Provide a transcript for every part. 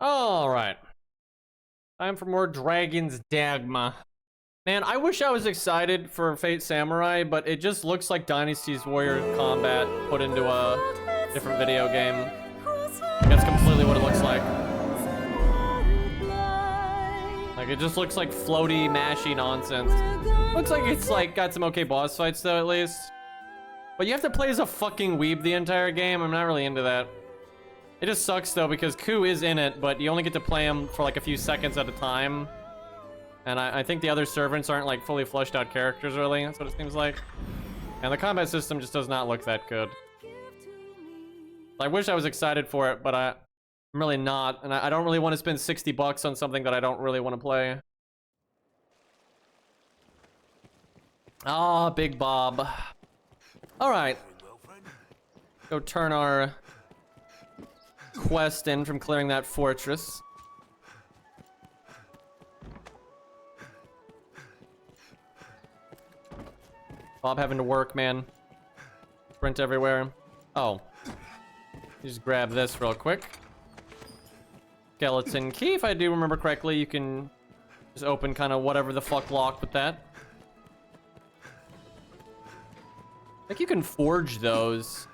Alright. Time for more Dragon's Dogma. Man, I wish I was excited for Fate Samurai, but it just looks like Dynasty's Warrior Combat put into a different video game. That's completely what it looks like. Like, it just looks like floaty, mashy nonsense. Looks like it's like got some okay boss fights though, at least. But you have to play as a fucking weeb the entire game. I'm not really into that. It just sucks though because Ku is in it, but you only get to play him for like a few seconds at a time. And I think the other servants aren't like fully fleshed out characters really. That's what it seems like. And the combat system just does not look that good. I wish I was excited for it, but I'm really not. And I don't really want to spend 60 bucks on something that I don't really want to play. Ah, Big Bob. All right. Go turn our quest in from clearing that fortress. Bob having to work, man. Sprint everywhere. Oh. You just grab this real quick. Skeleton key, if I do remember correctly, you can just open kind of whatever the fuck lock with that. I think you can forge those.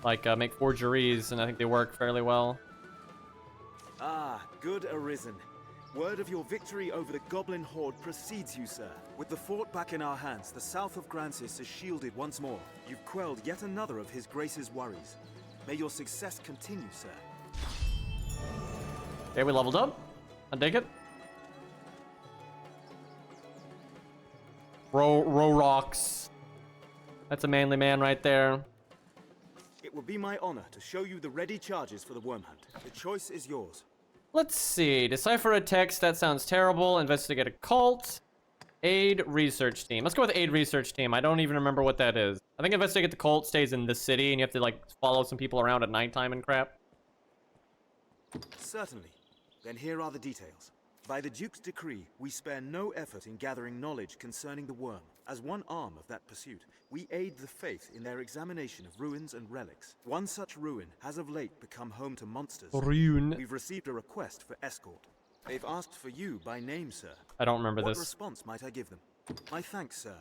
Like, make forgeries, and I think they work fairly well. Ah, good arisen. Word of your victory over the Goblin Horde precedes you, sir. With the fort back in our hands, the south of Grancis is shielded once more. You've quelled yet another of His Grace's worries. May your success continue, sir. Okay, we leveled up. I dig it. Rocks. That's a manly man right there. It will be my honor to show you the ready charges for the worm hunt. The choice is yours. Let's see. Decipher a text. That sounds terrible. Investigate a cult. Aid research team. Let's go with aid research team. I don't even remember what that is. I think investigate the cult stays in the city and you have to like follow some people around at nighttime and crap. Certainly. Then here are the details. By the Duke's decree, we spare no effort in gathering knowledge concerning the worm. As one arm of that pursuit, we aid the faith in their examination of ruins and relics. One such ruin has of late become home to monsters. Ruin. We've received a request for escort. They've asked for you by name, sir. I don't remember What this. response might I give them? My thanks, sir.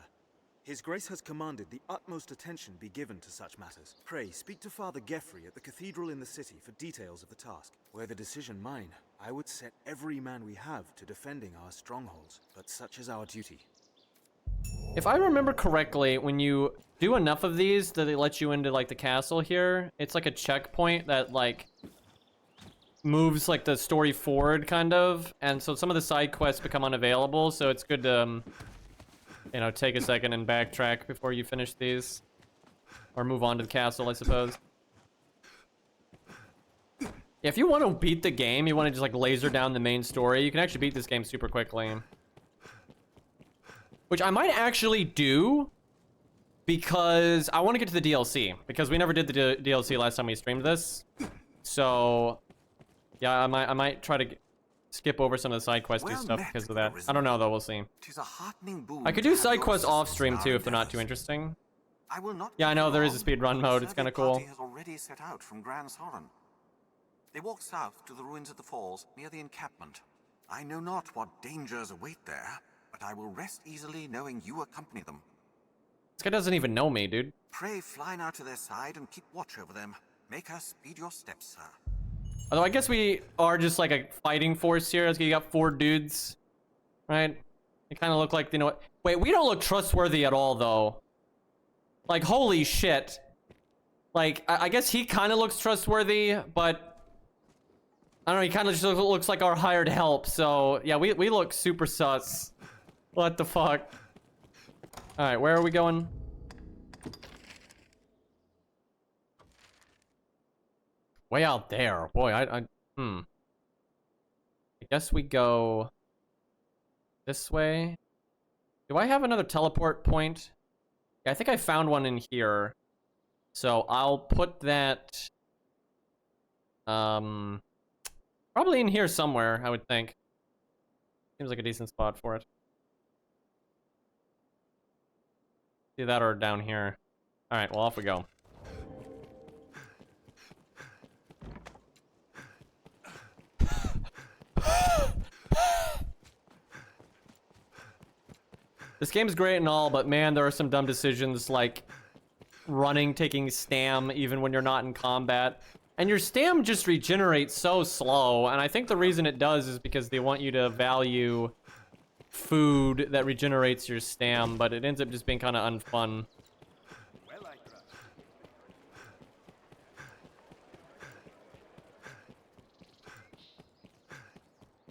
His Grace has commanded the utmost attention be given to such matters. Pray, speak to Father Geoffrey at the cathedral in the city for details of the task. Were the decision mine, I would set every man we have to defending our strongholds, but such is our duty. If I remember correctly, when you do enough of these that they let you into like the castle here, it's like a checkpoint that like moves like the story forward kind of, and so some of the side quests become unavailable, so it's good to you know, take a second and backtrack before you finish these. Or move on to the castle, I suppose. Yeah, if you want to beat the game, you want to just like laser down the main story, you can actually beat this game super quickly. Which I might actually do, because I want to get to the DLC. Because we never did the DLC last time we streamed this. So, yeah, I might try to skip over some of the side questy stuff because of that. I don't know though, we'll see. I could do side quests off stream too if they're not too interesting. Yeah, I know there is a speed run mode. It's kind of cool. Has already set out from Gran Soren. They walk south to the ruins of the falls near the encampment. I know not what dangers await there, but I will rest easily knowing you accompany them. This guy doesn't even know me, dude. Pray fly now to their side and keep watch over them. Make her speed your steps, sir. Although I guess we are just like a fighting force here. You got 4 dudes, right? They kind of look like, you know what? Wait, we don't look trustworthy at all, though. Like, holy shit. Like, I guess he kind of looks trustworthy, but I don't know. He kind of just looks like our hired help. So yeah, we look super sus. What the fuck? All right, where are we going? Way out there. Boy, I guess we go this way. Do I have another teleport point? Yeah, I think I found one in here. So I'll put that probably in here somewhere, I would think. Seems like a decent spot for it. See that or down here. All right, well, off we go. This game's great and all, but man, there are some dumb decisions like running, taking stam even when you're not in combat. And your stam just regenerates so slow, and I think the reason it does is because they want you to value food that regenerates your stam, but it ends up just being kind of unfun.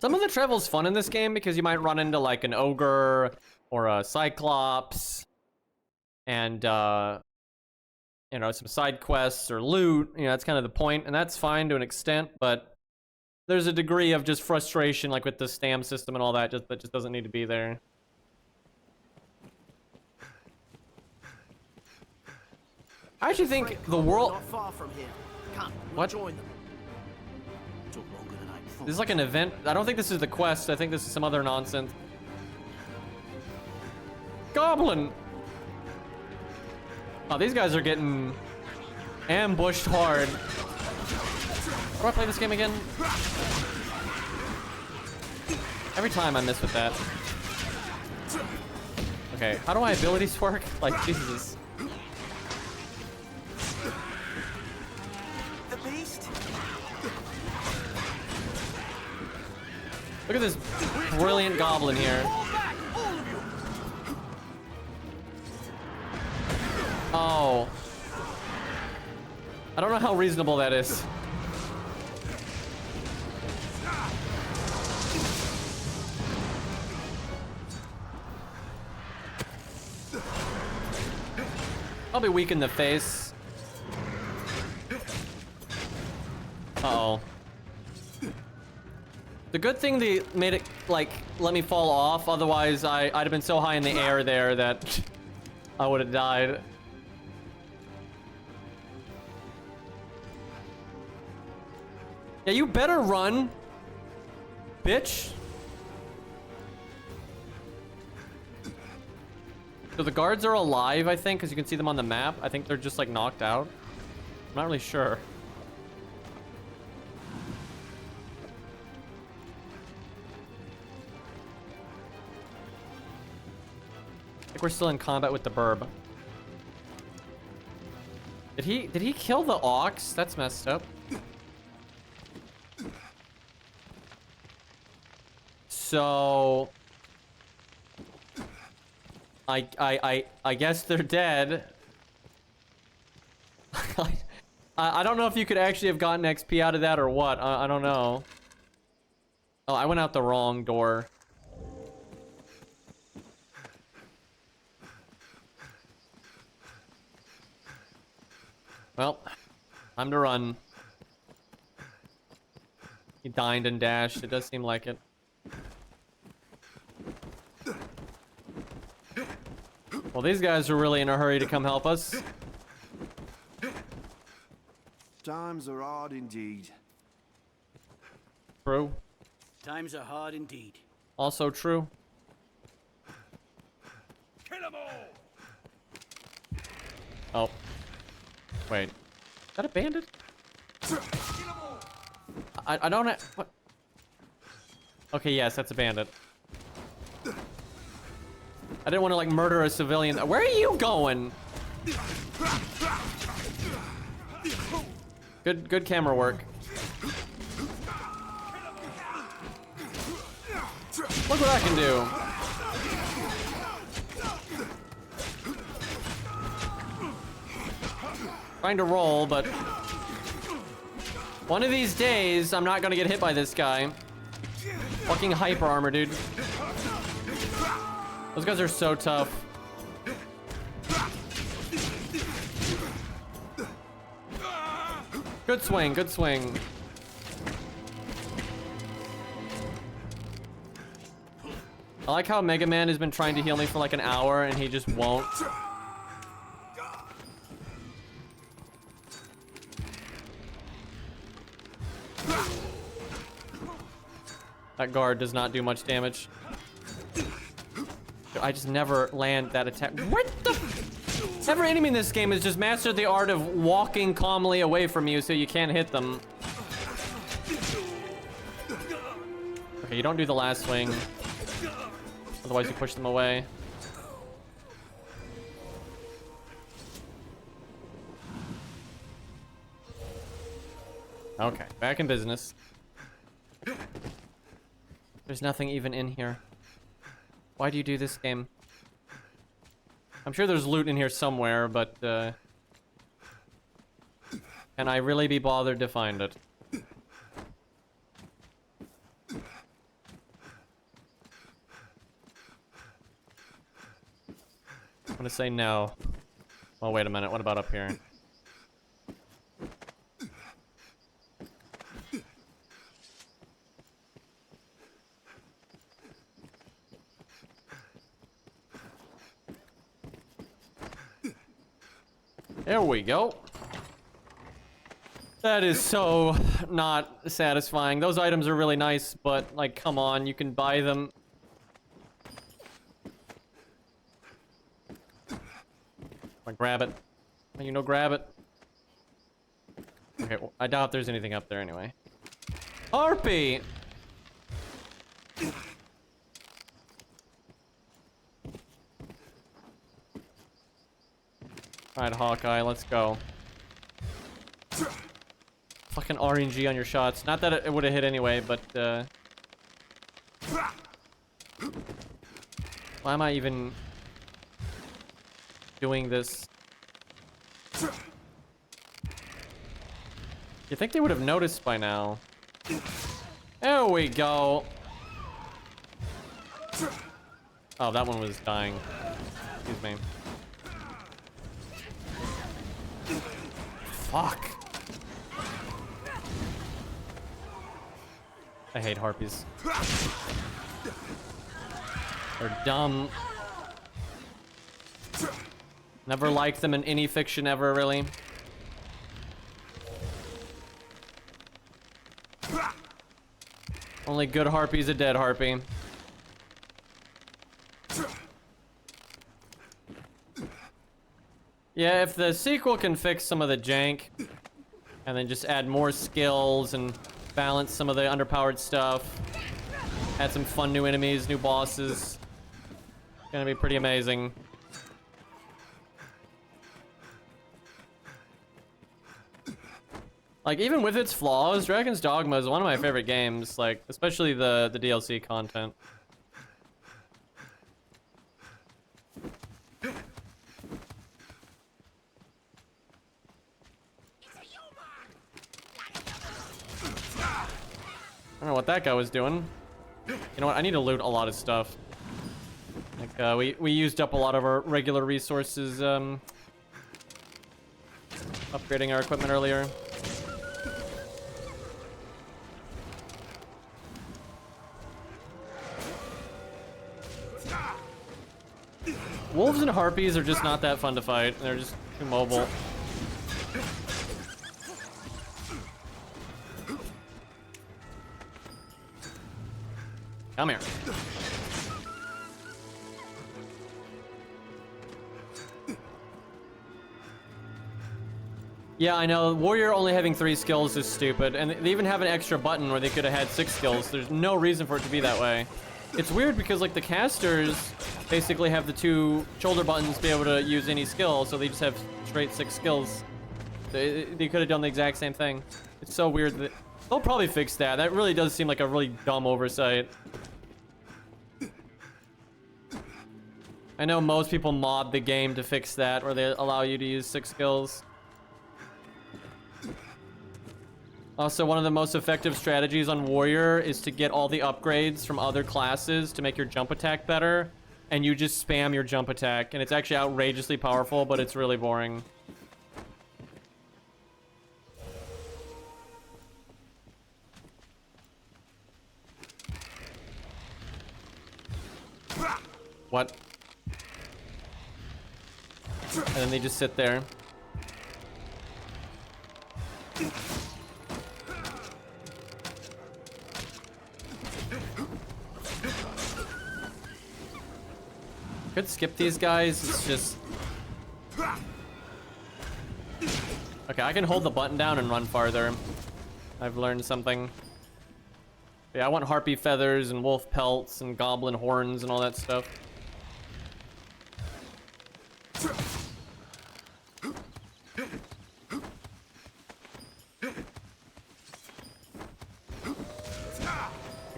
Some of the travel's fun in this game because you might run into like an ogre or a cyclops and you know, some side quests or loot. You know, that's kind of the point, and that's fine to an extent, but there's a degree of just frustration like with the stam system and all that that just doesn't need to be there. I actually think the world... Not far from here. Come, What? join them. Took longer than I thought. This is like an event. I don't think this is the quest. I think this is some other nonsense. Goblin! Oh, these guys are getting ambushed hard. How do I play this game again? Every time I miss with that. Okay, how do my abilities work? Like, Jesus. The beast? Look at this brilliant goblin here. Oh. I don't know how reasonable that is. I'll be weak in the face. Uh-oh. The good thing they made it, like, let me fall off. Otherwise, I'd have been so high in the air there that I would have died. Yeah, you better run, bitch. So the guards are alive, I think, because you can see them on the map. I think they're just, like, knocked out. I'm not really sure. I think we're still in combat with the burb. Did he kill the ox? That's messed up. So I guess they're dead. I don't know if you could actually have gotten XP out of that or what. I don't know. Oh, I went out the wrong door. Well, time to run. He dined and dashed. It does seem like it. Well, these guys are really in a hurry to come help us. Times are hard indeed. True. Times are hard indeed. Also true. Kill 'em Oh. all! Wait. Is that a bandit? I don't know. What? Okay, yes, that's a bandit. I didn't want to, like, murder a civilian. Where are you going? Good camera work. Look what I can do. Trying to roll, but one of these days, I'm not gonna get hit by this guy. Fucking hyper armor, dude. Those guys are so tough. Good swing, good swing. I like how Mega Man has been trying to heal me for like an hour and he just won't. That guard does not do much damage. I just never land that attack. What the? Every enemy in this game has just mastered the art of walking calmly away from you so you can't hit them. Okay, you don't do the last swing. Otherwise you push them away. Okay, back in business. There's nothing even in here. Why do you do this game? I'm sure there's loot in here somewhere, but, can I really be bothered to find it? I'm gonna say no. Oh, wait a minute. What about up here? There we go. That is so not satisfying. Those items are really nice, but, like, come on, you can buy them. Grab it. You know, grab it. Okay, well, I doubt there's anything up there anyway. Harpy! Alright, Hawkeye, let's go. Fucking RNG on your shots. Not that it would have hit anyway, but, why am I even doing this? You think they would have noticed by now? There we go. Oh, that one was dying. Excuse me. Fuck. I hate harpies. They're dumb. Never liked them in any fiction ever, really. Only good harpy's a dead harpy. Yeah, if the sequel can fix some of the jank, and then just add more skills and balance some of the underpowered stuff, add some fun new enemies, new bosses, it's gonna be pretty amazing. Like, even with its flaws, Dragon's Dogma is one of my favorite games, like, especially the DLC content. I don't know what that guy was doing. You know what? I need to loot a lot of stuff. Like, we used up a lot of our regular resources, upgrading our equipment earlier. Wolves and harpies are just not that fun to fight. They're just too mobile. Come here. Yeah, I know. Warrior only having 3 skills is stupid. And they even have an extra button where they could have had 6 skills. There's no reason for it to be that way. It's weird because, like, the casters basically have the 2 shoulder buttons to be able to use any skill, so they just have straight 6 skills. They could have done the exact same thing. It's so weird that they'll probably fix that. That really does seem like a really dumb oversight. I know most people mod the game to fix that, where they allow you to use 6 skills. Also, one of the most effective strategies on Warrior is to get all the upgrades from other classes to make your jump attack better, and you just spam your jump attack, and it's actually outrageously powerful, but it's really boring. What? And then they just sit there. Could skip these guys, it's just... Okay, I can hold the button down and run farther. I've learned something. Yeah, I want harpy feathers and wolf pelts and goblin horns and all that stuff.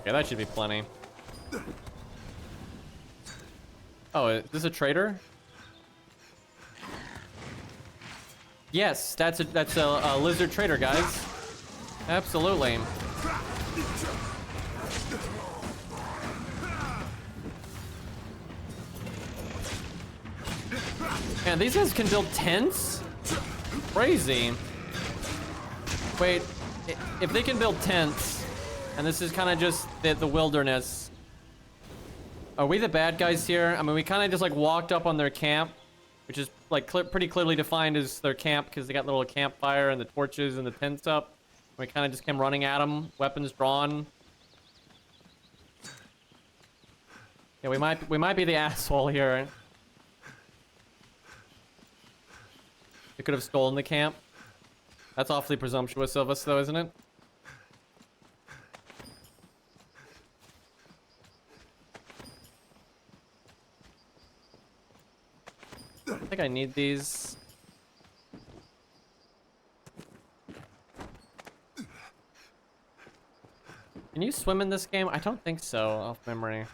Okay, that should be plenty. Oh, is this a trader? Yes, that's a lizard trader, guys. Absolutely. Man, these guys can build tents? Crazy. Wait, if they can build tents, and this is kind of just the wilderness, are we the bad guys here? I mean, we kind of just like walked up on their camp, which is like pretty clearly defined as their camp because they got the little campfire and the torches and the tents up. We kind of just came running at them, weapons drawn. Yeah, we might be the asshole here. We could have stolen the camp. That's awfully presumptuous of us, though, isn't it? I think I need these. Can you swim in this game? I don't think so, off memory.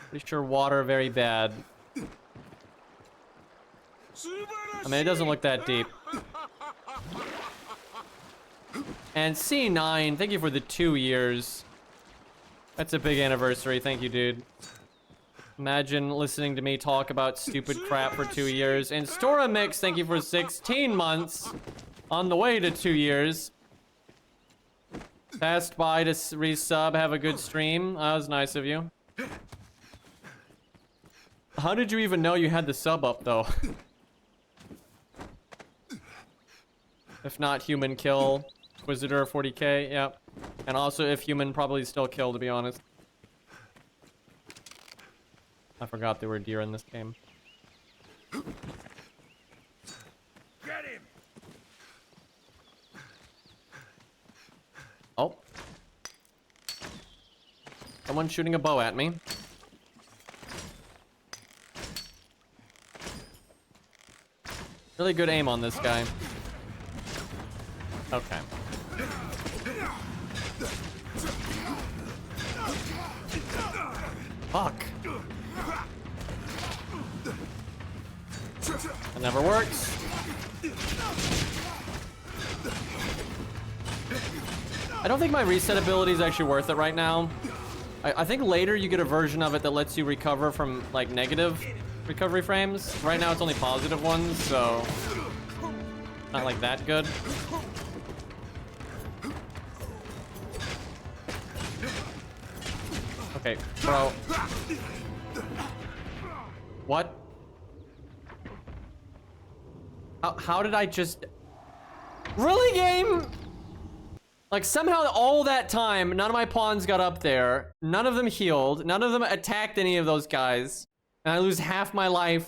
Pretty sure water very bad. I mean, it doesn't look that deep. And C9, thank you for the 2 years. That's a big anniversary. Thank you, dude. Imagine listening to me talk about stupid crap for 2 years. And Stora Mix, thank you for 16 months. On the way to 2 years. Passed by to resub. Have a good stream. That was nice of you. How did you even know you had the sub up, though? If not, human kill. Inquisitor 40k, yep. And also, if human, probably still kill, to be honest. I forgot there were deer in this game. Get him! Oh. Someone's shooting a bow at me. Really good aim on this guy. Okay. Fuck. That never works. I don't think my reset ability is actually worth it right now. I think later you get a version of it that lets you recover from like negative recovery frames. Right now it's only positive ones, so not like that good. Okay, bro. What? How did I just... Really, game? Like, somehow all that time, none of my pawns got up there. None of them healed. None of them attacked any of those guys. And I lose half my life.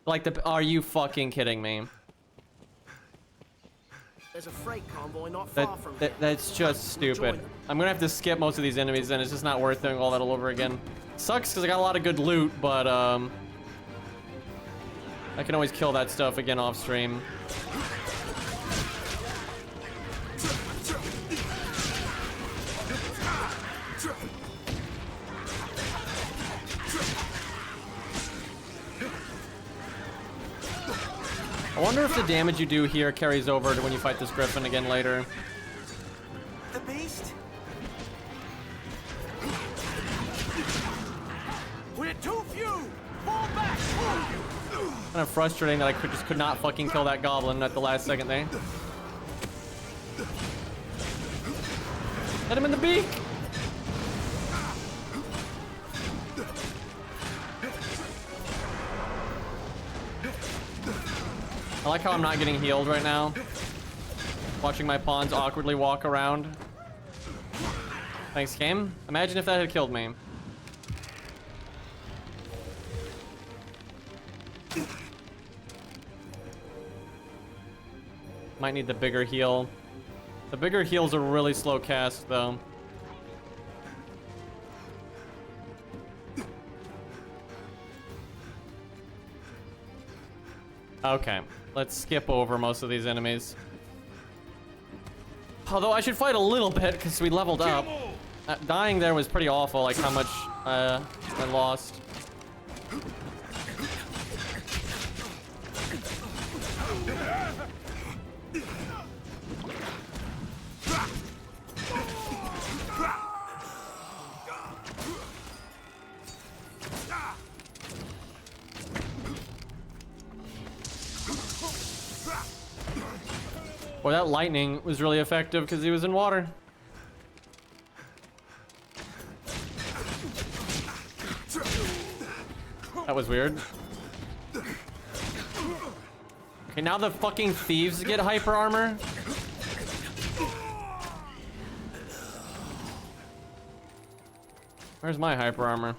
Like, are you fucking kidding me? There's a freight convoy not far from here. That's just stupid. I'm gonna have to skip most of these enemies, and it's just not worth doing all that all over again. Sucks because I got a lot of good loot, but I can always kill that stuff again off stream. I wonder if the damage you do here carries over to when you fight this griffin again later. The beast? We're too few! Fall back! Kind of frustrating that I just could not fucking kill that goblin at the last second there. Hit him in the beak! I like how I'm not getting healed right now. Watching my pawns awkwardly walk around. Thanks, game. Imagine if that had killed me. Might need the bigger heal. The bigger heal's a really slow cast, though. Okay, let's skip over most of these enemies. Although I should fight a little bit because we leveled up. Dying there was pretty awful, like how much I lost. Boy, that lightning was really effective because he was in water. That was weird. Okay, now the fucking thieves get hyper armor. Where's my hyper armor?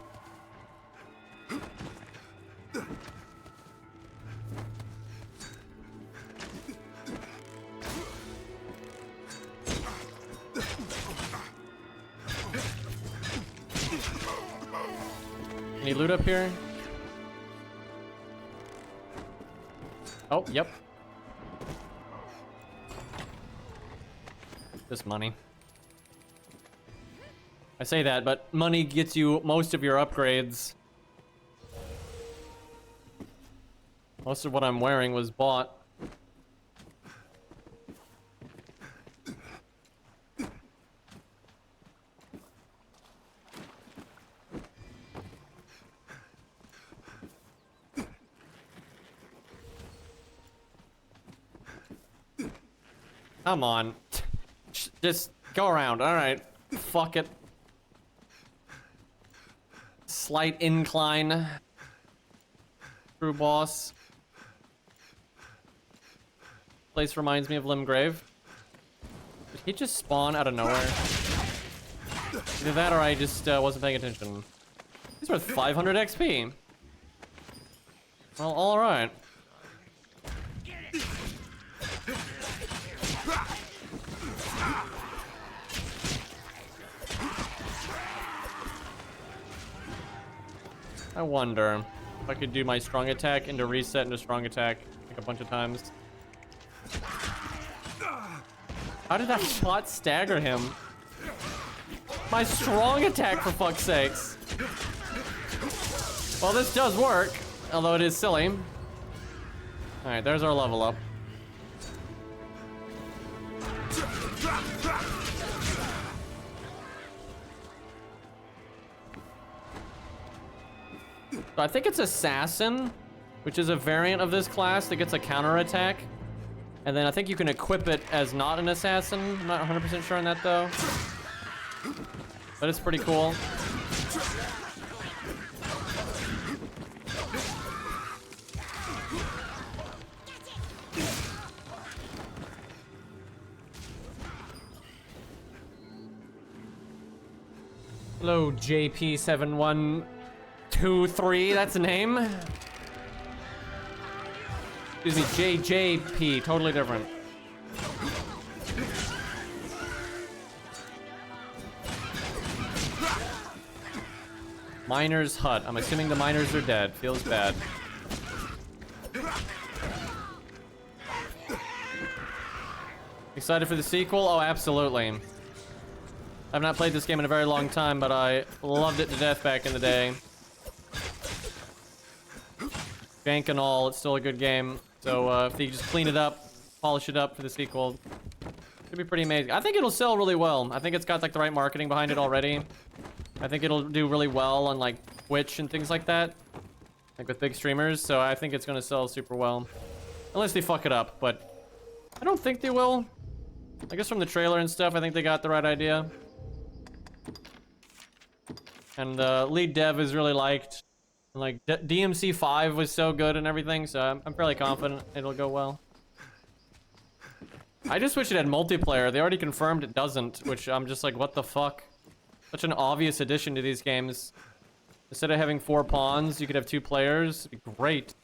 Any loot up here? Oh, yep. Just money. I say that, but money gets you most of your upgrades. Most of what I'm wearing was bought. Come on. Just go around. All right. Fuck it. Slight incline. True boss. Place reminds me of Limgrave. Did he just spawn out of nowhere? Either that or I just wasn't paying attention. He's worth 500 XP. Well, all right. I wonder if I could do my strong attack into reset into strong attack like a bunch of times. How did that shot stagger him? My strong attack, for fuck's sakes. Well, this does work, although it is silly. All right, there's our level up. So I think it's Assassin, which is a variant of this class that gets a counter attack. And then I think you can equip it as not an Assassin. I'm not 100% sure on that though. But it's pretty cool. Hello, JP7123, that's a name. Excuse me, JJP, totally different. Miner's hut. I'm assuming the miners are dead. Feels bad. Excited for the sequel? Oh, absolutely. I've not played this game in a very long time, but I loved it to death back in the day. Jank and all, it's still a good game. So if they just clean it up, polish it up for the sequel, it'd be pretty amazing. I think it'll sell really well. I think it's got like the right marketing behind it already. I think it'll do really well on like Twitch and things like that, like with big streamers. So I think it's gonna sell super well, unless they fuck it up. But I don't think they will. I guess from the trailer and stuff, I think they got the right idea. And the lead dev is really liked. Like DMC 5 was so good and everything, so I'm fairly confident it'll go well. I just wish it had multiplayer. They already confirmed it doesn't, which I'm just like, what the fuck? Such an obvious addition to these games. Instead of having 4 pawns, you could have 2 players. It'd be great.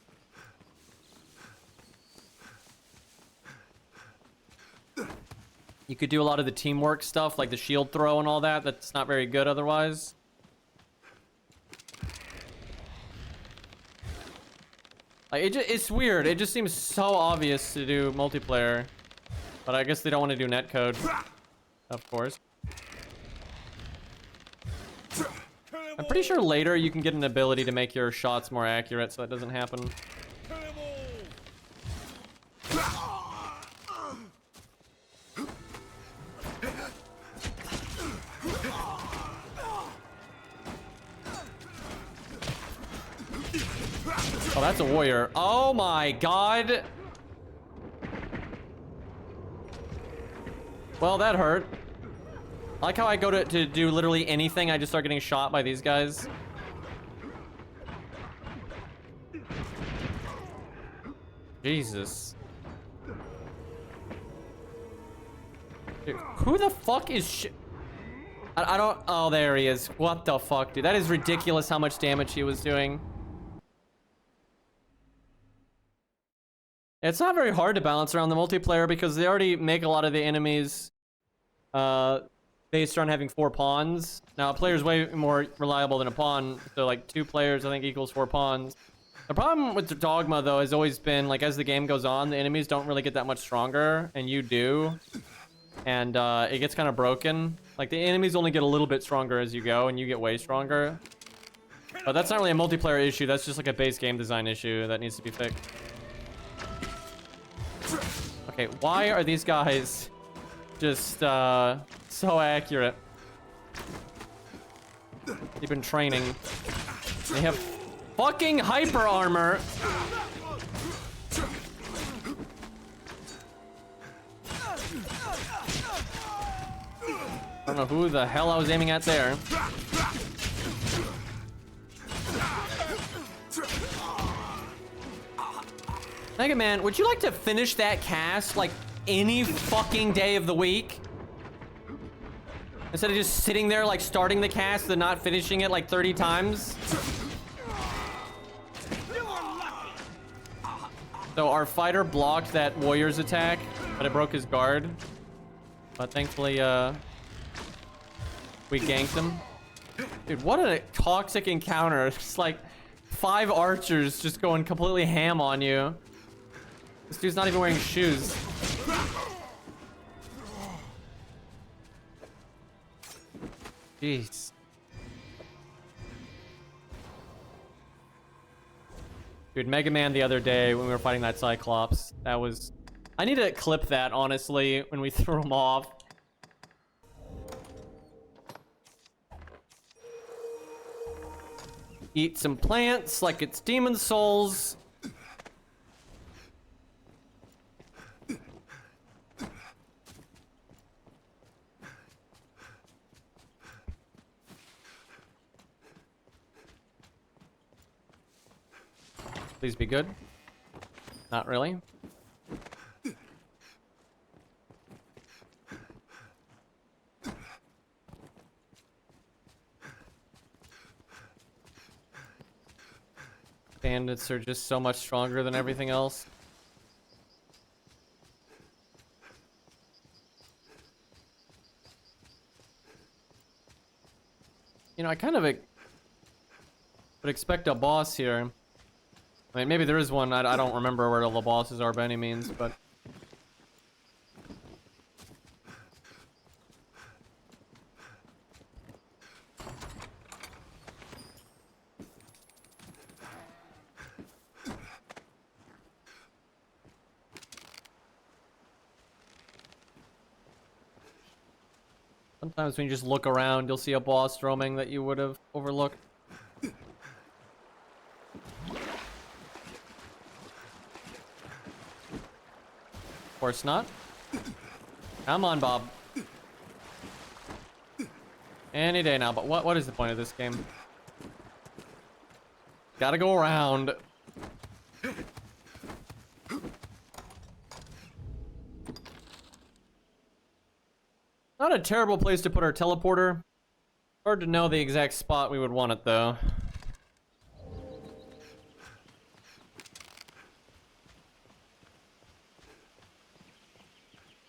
You could do a lot of the teamwork stuff, like the shield throw and all that. That's not very good otherwise. Like, it's weird. It just seems so obvious to do multiplayer. But I guess they don't want to do netcode. Of course. I'm pretty sure later you can get an ability to make your shots more accurate, so that doesn't happen. Oh, that's a warrior. Oh my god. Well, that hurt. I like how I go to do literally anything, I just start getting shot by these guys. Jesus. Dude, who the fuck is I don't... Oh, there he is. What the fuck, dude? That is ridiculous how much damage he was doing. It's not very hard to balance around the multiplayer because they already make a lot of the enemies based on having 4 pawns. Now, a player's way more reliable than a pawn, so like 2 players I think equals 4 pawns. The problem with the Dogma though has always been like as the game goes on, the enemies don't really get that much stronger, and you do. And it gets kind of broken. Like the enemies only get a little bit stronger as you go, and you get way stronger. But that's not really a multiplayer issue, that's just like a base game design issue that needs to be fixed. Okay, why are these guys just so accurate? They've been training. They have fucking hyper armor. I don't know who the hell I was aiming at there. Mega Man, would you like to finish that cast like any fucking day of the week? Instead of just sitting there like starting the cast and not finishing it like 30 times? So our fighter blocked that warrior's attack, but it broke his guard. But thankfully, we ganked him. Dude, what a toxic encounter. It's like 5 archers just going completely ham on you. This dude's not even wearing shoes. Jeez. Dude, Mega Man the other day when we were fighting that Cyclops, that was... I need to clip that, honestly, when we threw him off. Eat some plants like it's demon souls. Please be good. Not really. Bandits are just so much stronger than everything else. You know, I kind of would expect a boss here. I mean, maybe there is one. I don't remember where all the bosses are by any means, but... Sometimes when you just look around, you'll see a boss roaming that you would have overlooked. Of course not. Come on, Bob. Any day now, but what is the point of this game? Gotta go around. Not a terrible place to put our teleporter. Hard to know the exact spot we would want it, though.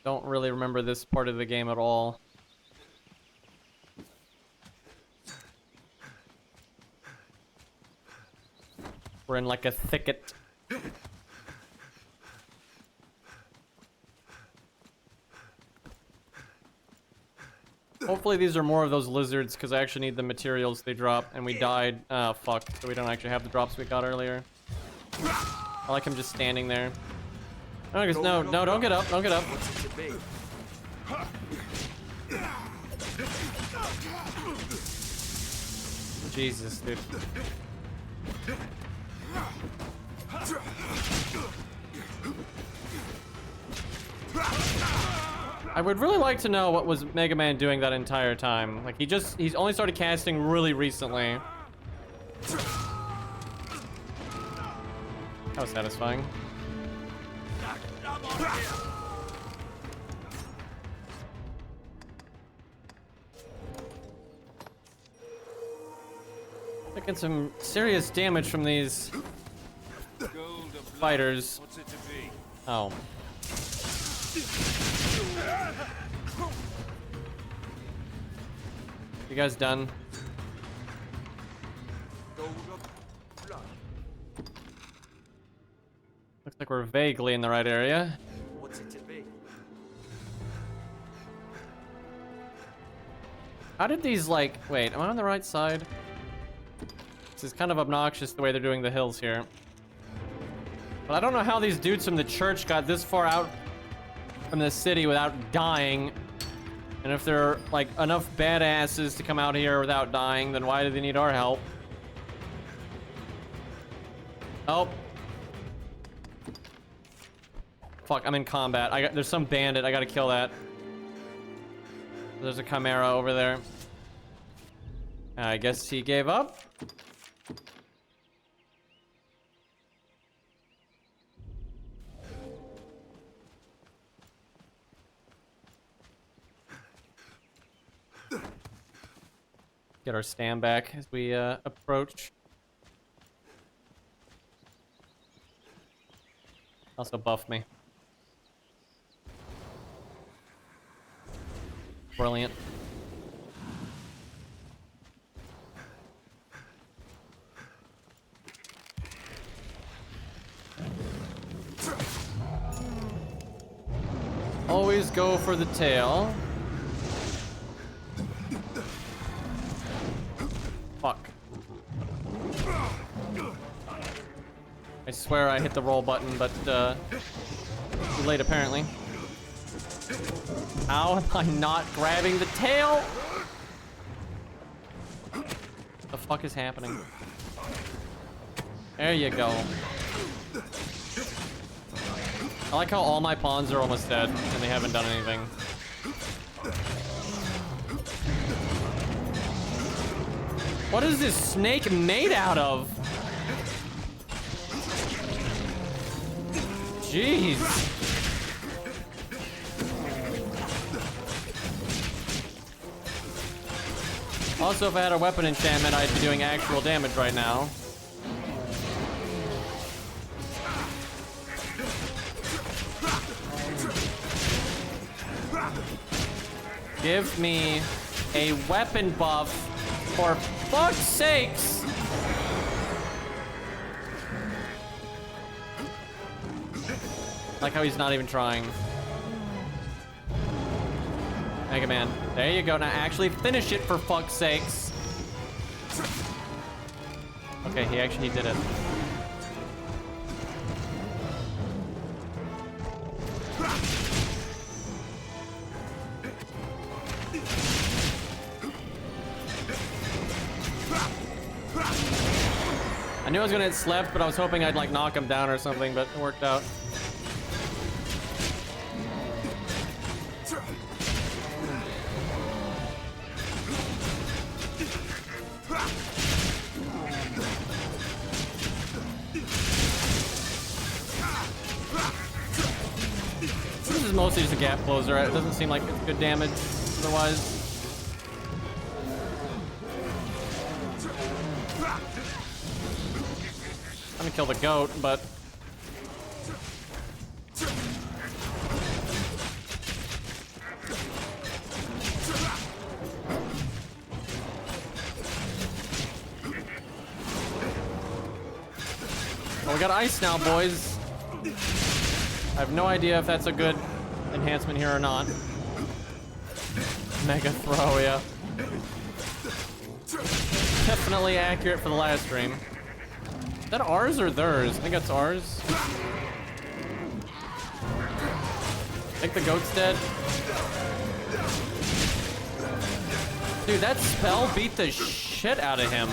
Don't really remember this part of the game at all. We're in like a thicket. Hopefully these are more of those lizards, because I actually need the materials they drop, and we died. Oh, fuck. So we don't actually have the drops we got earlier. I like him just standing there. No, don't get up, don't get up. What's it to be? Jesus, dude. I would really like to know what was Mega Man doing that entire time. Like, he's only started casting really recently. That was satisfying. Taking some serious damage from these fighters. Oh. You guys done? Looks like we're vaguely in the right area. What's it to be? How did these, like, wait, am I on the right side? This is kind of obnoxious the way they're doing the hills here. But I don't know how these dudes from the church got this far out from the city without dying. And if they're, like, enough badasses to come out here without dying, then why do they need our help? Oh. Fuck, I'm in combat. There's some bandit. I gotta kill that. There's a Chimera over there. I guess he gave up. Get our stand back as we approach. Also buff me. Brilliant. Always go for the tail. Fuck. I swear I hit the roll button, but too late apparently. How am I not grabbing the tail? What the fuck is happening? There you go. I like how all my pawns are almost dead and they haven't done anything. What is this snake made out of? Jeez. Also, if I had a weapon enchantment, I'd be doing actual damage right now. Give me a weapon buff, for fuck's sakes! Like how he's not even trying. Mega Man, there you go. Now actually finish it, for fuck's sakes. Okay, he actually did it. I knew I was gonna hit slept, but I was hoping I'd like knock him down or something, but it worked out. This is mostly just a gap closer. It doesn't seem like it's good damage otherwise. I'm gonna kill the goat, but well, we got ice now, boys. I have no idea if that's a good enhancement here or not. Mega throw, yeah. Definitely accurate for the last stream. Is that ours or theirs? I think that's ours. I think the goat's dead. Dude, that spell beat the shit out of him.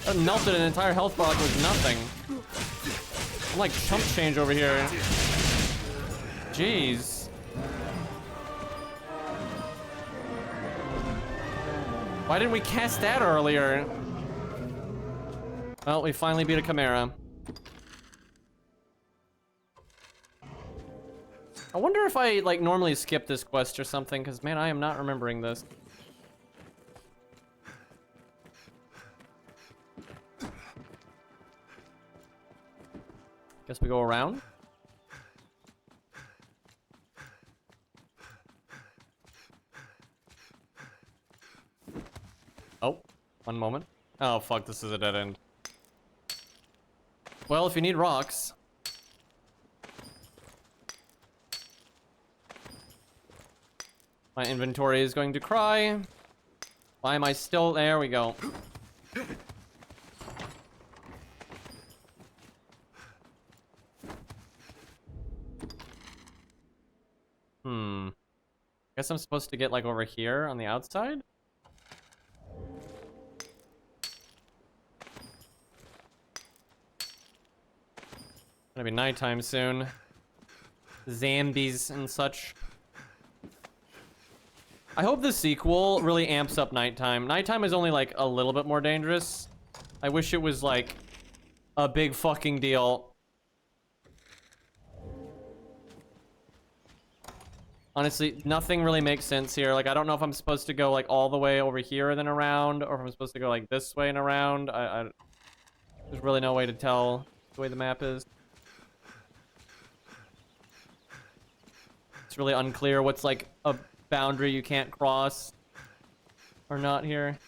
That melted an entire health bar like it was nothing. I'm like chump change over here. Jeez. Why didn't we cast that earlier? Well, we finally beat a Chimera. I wonder if I like normally skip this quest or something, because man, I am not remembering this. Guess we go around. Oh, one moment. Oh fuck, this is a dead end. Well, if you need rocks. My inventory is going to cry. Why am I still there? We go. Guess I'm supposed to get like over here on the outside. Gonna be nighttime soon. Zombies and such. I hope the sequel really amps up nighttime. Nighttime is only like a little bit more dangerous. I wish it was like a big fucking deal. Honestly, nothing really makes sense here. Like, I don't know if I'm supposed to go like all the way over here and then around, or if I'm supposed to go like this way and around. There's really no way to tell the way the map is. It's really unclear what's like a boundary you can't cross or not here.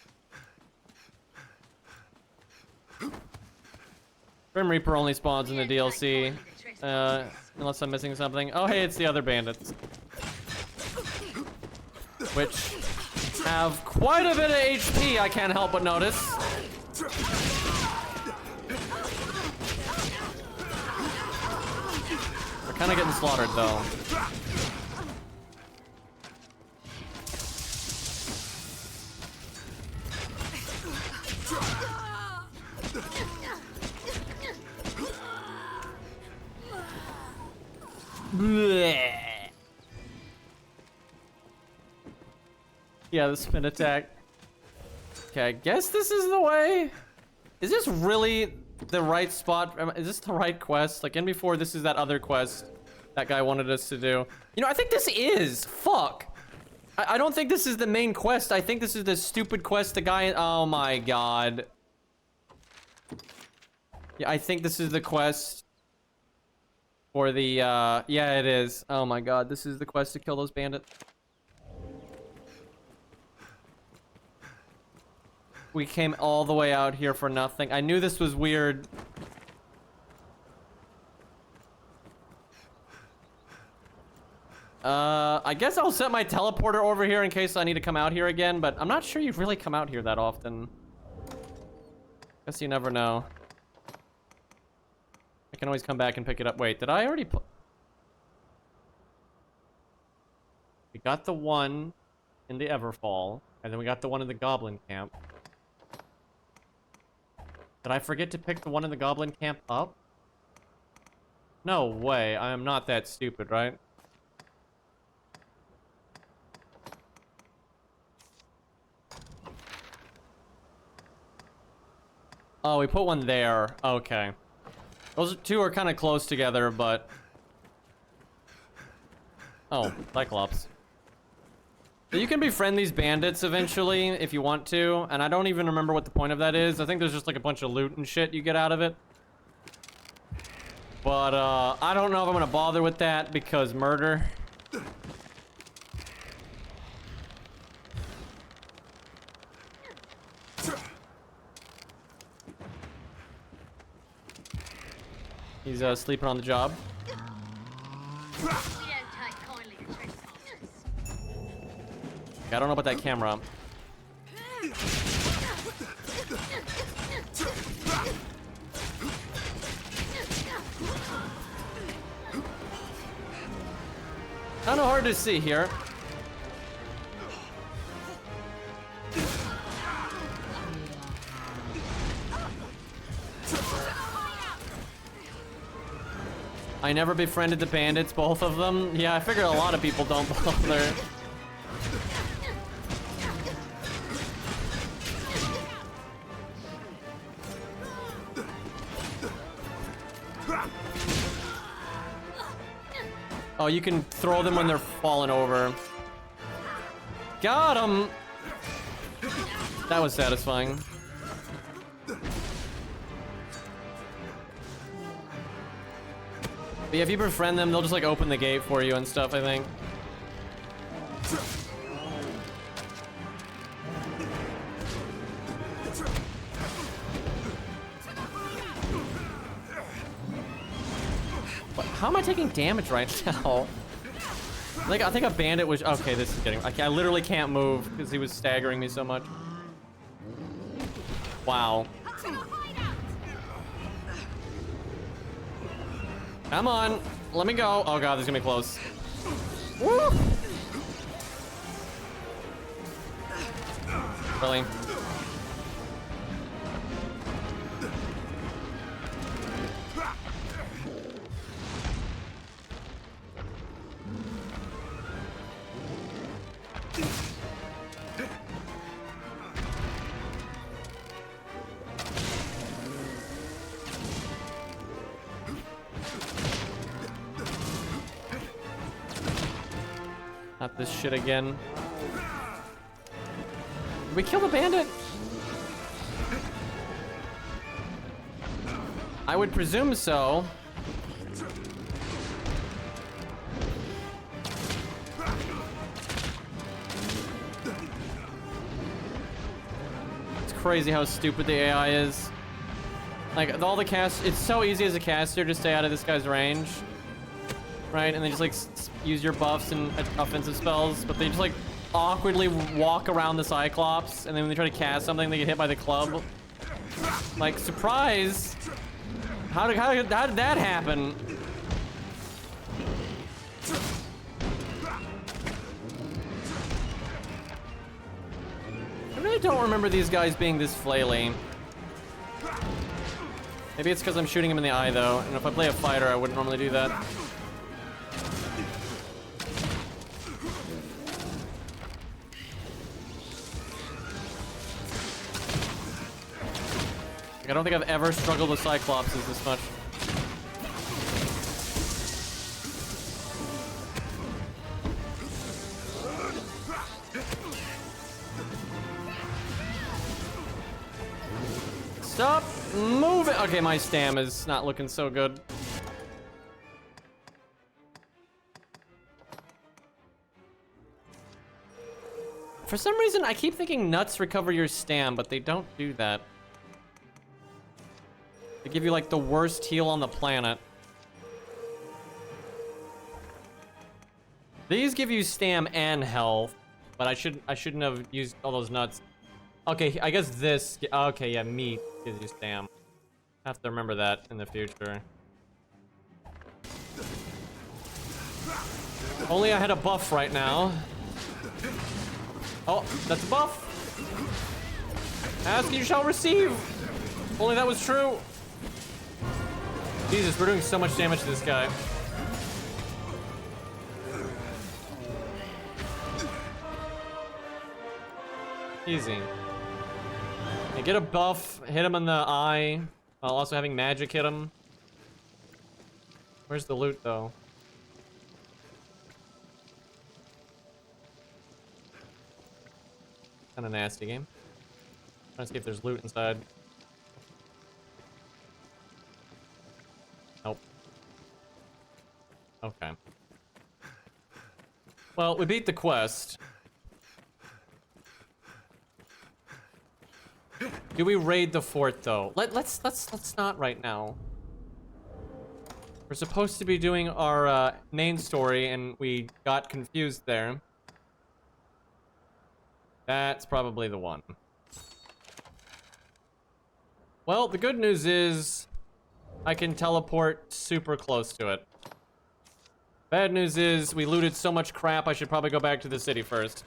Grim Reaper only spawns in the DLC, unless I'm missing something. Oh, hey, it's the other bandits, which have quite a bit of HP, I can't help but notice. They're kind of getting slaughtered, though. Blech. Yeah, the spin attack. Okay, I guess this is the way. Is this really the right spot? Is this the right quest? Like, in before, this is that other quest that guy wanted us to do. You know, I think this is. Fuck. I don't think this is the main quest. I think this is the stupid quest the guy... Oh my god. Yeah, I think this is the quest for the, yeah, it is. Oh my god, this is the quest to kill those bandits. We came all the way out here for nothing. I knew this was weird. I guess I'll set my teleporter over here in case I need to come out here again, but I'm not sure you really come out here that often. Guess you never know. I can always come back and pick it up. Wait, did I already put... We got the one in the Everfall, and then we got the one in the Goblin Camp. Did I forget to pick the one in the Goblin Camp up? No way, I am not that stupid, right? Oh, we put one there. Okay. Those two are kind of close together, but... Oh, Cyclops. So you can befriend these bandits eventually, if you want to, and I don't even remember what the point of that is. I think there's just like a bunch of loot and shit you get out of it. But, I don't know if I'm gonna bother with that, because murder. He's, sleeping on the job. We don't take kindly to trespassers. I don't know about that camera. Kind of hard to see here. I never befriended the bandits, both of them. Yeah, I figured a lot of people don't bother. Oh, you can throw them when they're falling over. Got him! That was satisfying. But yeah, if you befriend them, they'll just like open the gate for you and stuff, I think. What, how am I taking damage right now? Like, I think a bandit was... Okay, this is getting... I literally can't move because he was staggering me so much. Wow. Come on, let me go. Oh god, this is gonna be close. Woo! Really? Not this shit again. Did we kill the bandit? I would presume so. It's crazy how stupid the AI is. Like, all the cast, it's so easy as a caster to stay out of this guy's range. Right? And they just like use your buffs and offensive spells, but they just like awkwardly walk around the Cyclops, and then when they try to cast something, they get hit by the club. Like, surprise! How did that happen? I really don't remember these guys being this flaily. Maybe it's because I'm shooting him in the eye, though, and if I play a fighter, I wouldn't normally do that. Like, I don't think I've ever struggled with Cyclopses this much. Stop moving! Okay, my stam is not looking so good. For some reason, I keep thinking nuts recover your stam, but they don't do that. They give you like the worst heal on the planet. These give you stam and health, but I shouldn't have used all those nuts. Okay, I guess this. Okay, yeah, meat gives you stam. I have to remember that in the future. Only I had a buff right now. Oh, that's a buff. Ask and you shall receive. Only that was true. Jesus, we're doing so much damage to this guy. Easy. Yeah, get a buff, hit him in the eye, while also having magic hit him. Where's the loot, though? Kind of nasty game. Trying to see if there's loot inside. Nope. Okay. Well, we beat the quest. Do we raid the fort though? Let's not right now. We're supposed to be doing our main story and we got confused there. That's probably the one. Well, the good news is I can teleport super close to it. Bad news is we looted so much crap, I should probably go back to the city first.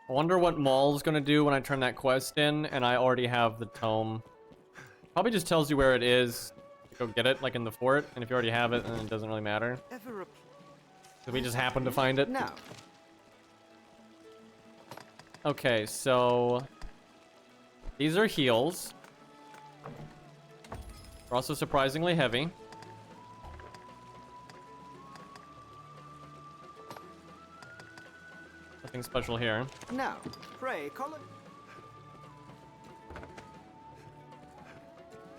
I wonder what Maul's gonna do when I turn that quest in, and I already have the tome. Probably just tells you where it is. Go get it, like in the fort, and if you already have it, then it doesn't really matter. So we just happen to find it. Now, Okay, so these are heals. They're also surprisingly heavy. Nothing special here. now, pray, Colin.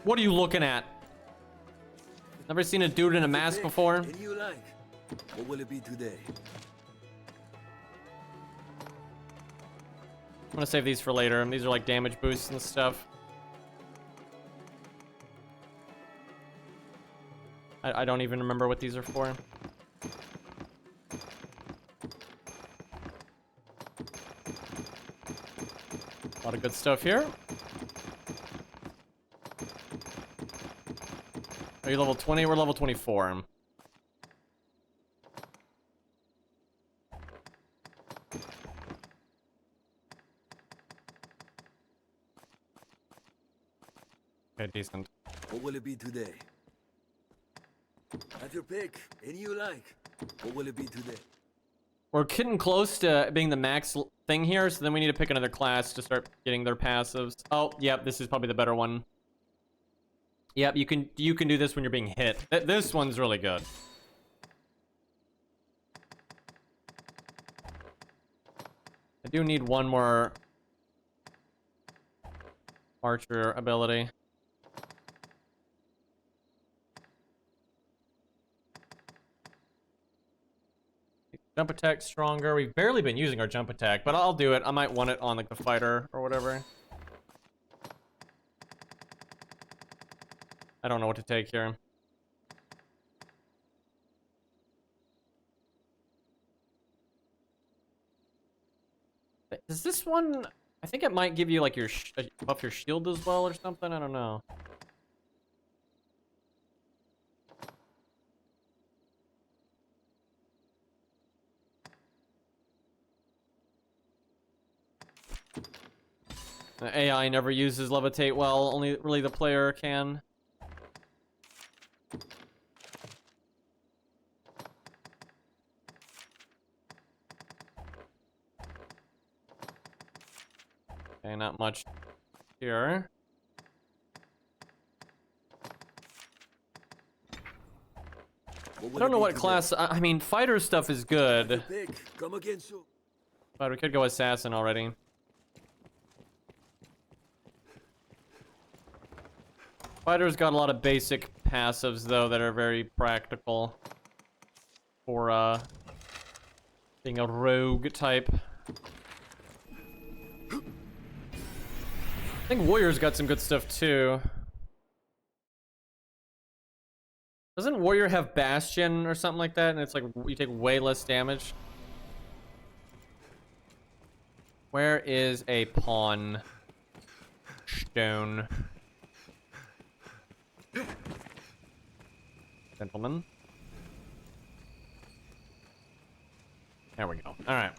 What are you looking at? Never seen a dude in a mask before? Any you like. What will it be today? I'm gonna save these for later. These are like damage boosts and stuff. I don't even remember what these are for. A lot of good stuff here. Are you level 20? We're level 24. Okay, decent. What will it be today? Have your pick. Any you like. What will it be today? We're getting close to being the max thing here, so then we need to pick another class to start getting their passives. Oh, yep, this is probably the better one. Yep, you can do this when you're being hit. This one's really good. I do need one more archer ability. Jump attack stronger. We've barely been using our jump attack, but I'll do it. I might want it on like the fighter or whatever. I don't know what to take here. Is this one? I think it might give you like your buff your shield as well or something. I don't know. The AI never uses levitate well. Only really the player can. Okay, not much here. I don't know what class. I mean, fighter stuff is good, Pick. Come again soon. but we could go assassin already. Fighter's got a lot of basic passives though that are very practical for being a rogue type. I think Warrior's got some good stuff too. Doesn't Warrior have Bastion or something like that? And it's like you take way less damage. Where is a pawn stone? Gentlemen. There we go. All right.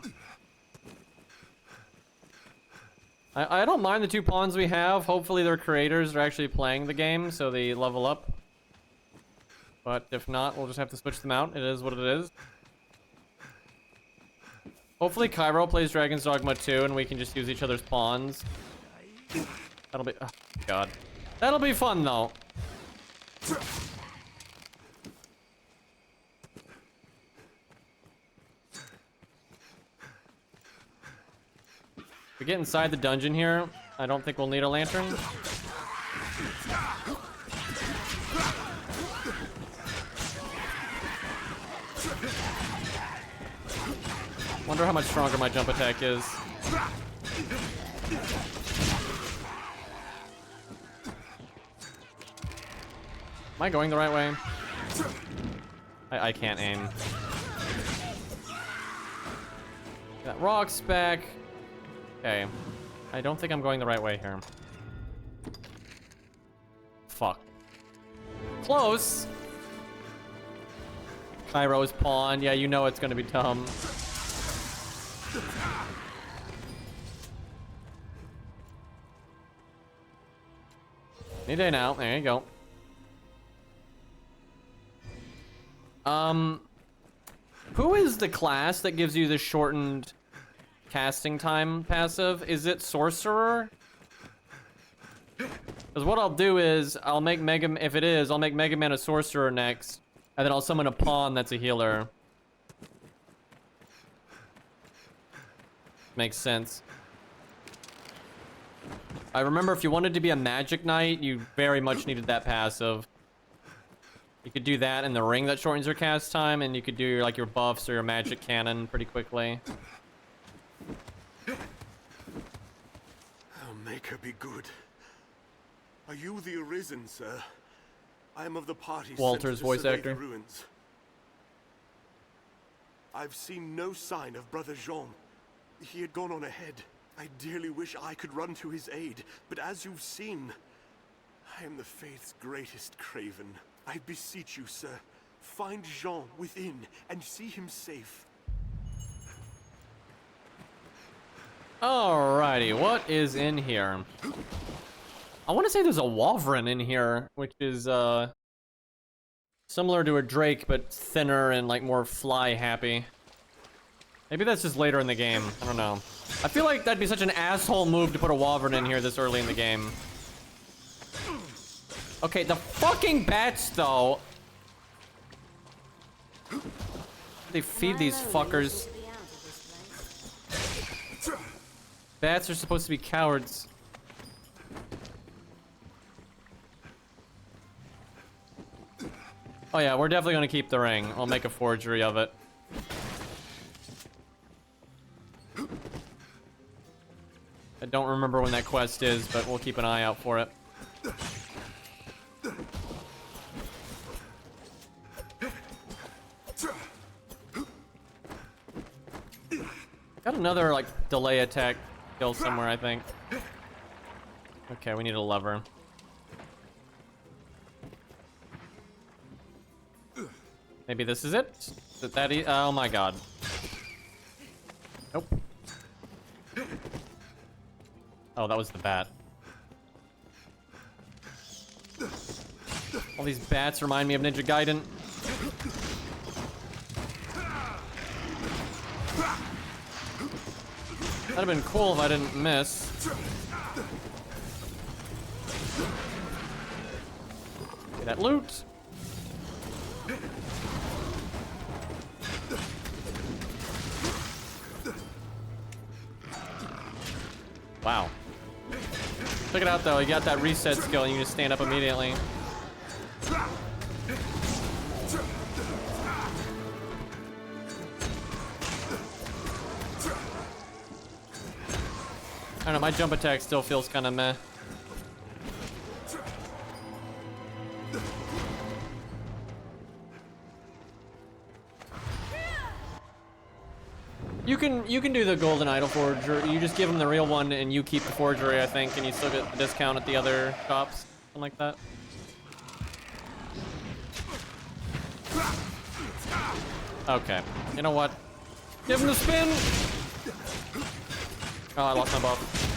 I don't mind the two pawns we have. Hopefully their creators are actually playing the game, so they level up. But if not, we'll just have to switch them out. It is what it is. Hopefully Cairo plays Dragon's Dogma 2, and we can just use each other's pawns. That'll be... Oh, God. That'll be fun, though. We get inside the dungeon here. I don't think we'll need a lantern. Wonder how much stronger my jump attack is. Am I going the right way? I can't aim. That rock's back. Okay. I don't think I'm going the right way here. Fuck. Close. Cairo's pawn. Yeah, you know it's gonna be dumb. Any day now. There you go. Who is the class that gives you the shortened casting time passive? Is it Sorcerer? Because what I'll do is, I'll make if it is, I'll make Mega Man a Sorcerer next, and then I'll summon a pawn that's a healer. Makes sense. I remember if you wanted to be a Magic Knight, you very much needed that passive. You could do that in the ring that shortens your cast time, and you could do your, like your buffs or your magic cannon pretty quickly. Oh, make her be good. Are you the Arisen, sir? I am of the party Walter's sent to voice survey actor. the ruins. I've seen no sign of Brother Jean. He had gone on ahead. I dearly wish I could run to his aid, but as you've seen, I am the Faith's greatest craven. I beseech you, sir, find Jean within and see him safe. Alrighty, what is in here? I want to say there's a Wyvern in here, which is similar to a Drake, but thinner and like more fly happy. Maybe that's just later in the game. I don't know. I feel like that'd be such an asshole move to put a Wyvern in here this early in the game. Okay, the fucking bats, though. They feed these fuckers. Bats are supposed to be cowards. Oh yeah, we're definitely gonna keep the ring. I'll make a forgery of it. I don't remember when that quest is, but we'll keep an eye out for it. Got another, like, delay attack kill somewhere, I think. Okay, we need a lever. Maybe this is it? Is it that oh my god. Nope. Oh, that was the bat. All these bats remind me of Ninja Gaiden. That'd have been cool if I didn't miss. Get that loot. Wow. Check it out though, you got that reset skill and you can just stand up immediately. I don't know, my jump attack still feels kind of meh. You can do the golden idol forger. You just give him the real one and you keep the forgery, I think, and you still get the discount at the other shops, something like that. Okay, you know what? Give him the spin. Oh, I lost my buff.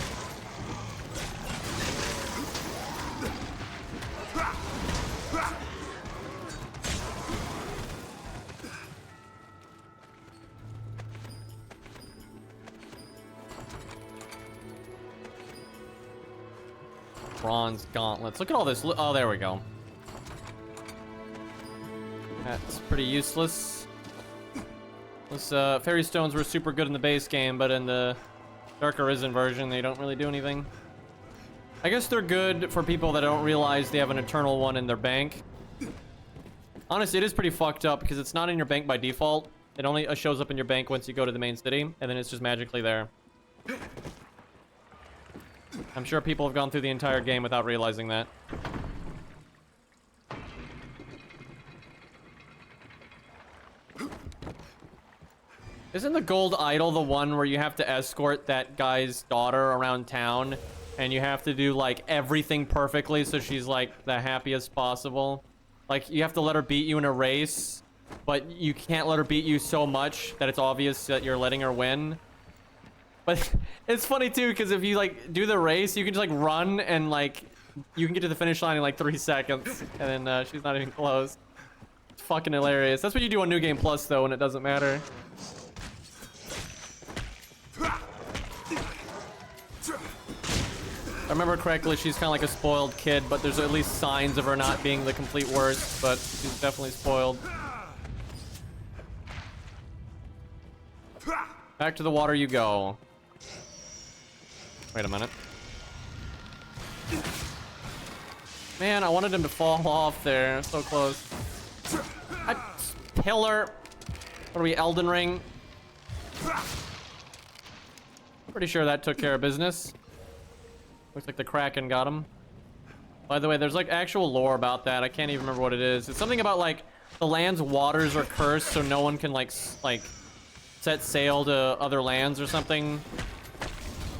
Bronze gauntlets. Look at all this. Oh, there we go. That's pretty useless. Those fairy stones were super good in the base game, but in the Dark Arisen version, they don't really do anything. I guess they're good for people that don't realize they have an eternal one in their bank. Honestly, it is pretty fucked up because it's not in your bank by default. It only shows up in your bank once you go to the main city, and then it's just magically there. I'm sure people have gone through the entire game without realizing that. Isn't the gold idol the one where you have to escort that guy's daughter around town and you have to do like everything perfectly so she's like the happiest possible? Like you have to let her beat you in a race, but you can't let her beat you so much that it's obvious that you're letting her win. But it's funny too because if you like do the race, you can just like run and like you can get to the finish line in like 3 seconds and then she's not even close. It's fucking hilarious. That's what you do on New Game Plus though, and it doesn't matter. If I remember correctly, she's kind of like a spoiled kid, but there's at least signs of her not being the complete worst, but she's definitely spoiled. Back to the water you go. Wait a minute. Man, I wanted him to fall off there. So close. Pillar. What are we, Elden Ring? Pretty sure that took care of business. Looks like the Kraken got him. By the way, there's like actual lore about that. I can't even remember what it is. It's something about like the land's waters are cursed, so no one can like set sail to other lands or something.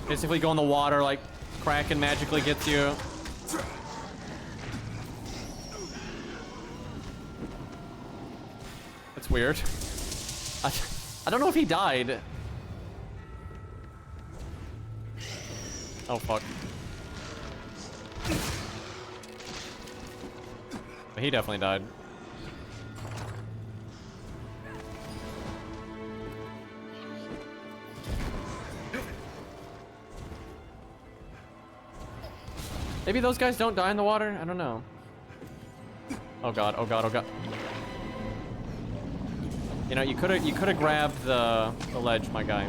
Basically, go in the water, like Kraken magically gets you. That's weird. I don't know if he died. Oh fuck. He definitely died. Maybe those guys don't die in the water? I don't know. Oh god, oh god, oh god. You know, you could have grabbed the ledge, my guy.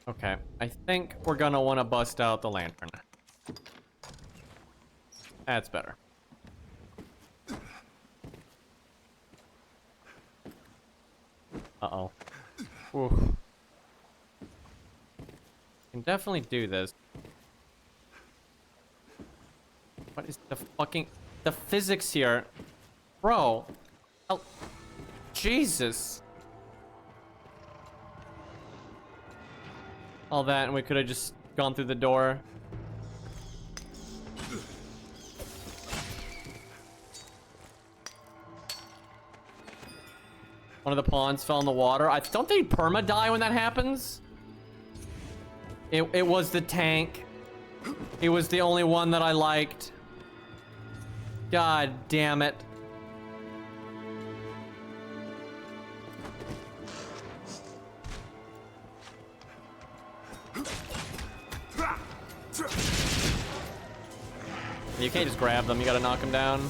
Okay, I think we're gonna want to bust out the lantern. That's better. Uh-oh. Ooh. Can definitely do this. What is the fucking... The physics here? Bro. Oh. Jesus. All that, and we could have just gone through the door. One of the pawns fell in the water. Don't they perma-die when that happens? It was the tank. It was the only one that I liked. God damn it. You can't just grab them, you gotta knock them down.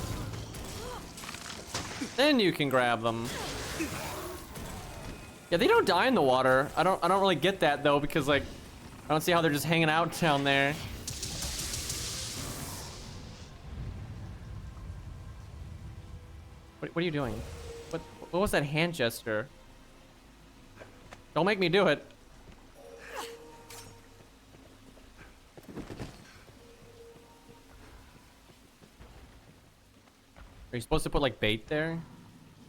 Then you can grab them. Yeah, they don't die in the water. I don't really get that though, because like I don't see how they're just hanging out down there. What are you doing? What was that hand gesture? Don't make me do it. Are you supposed to put like bait there?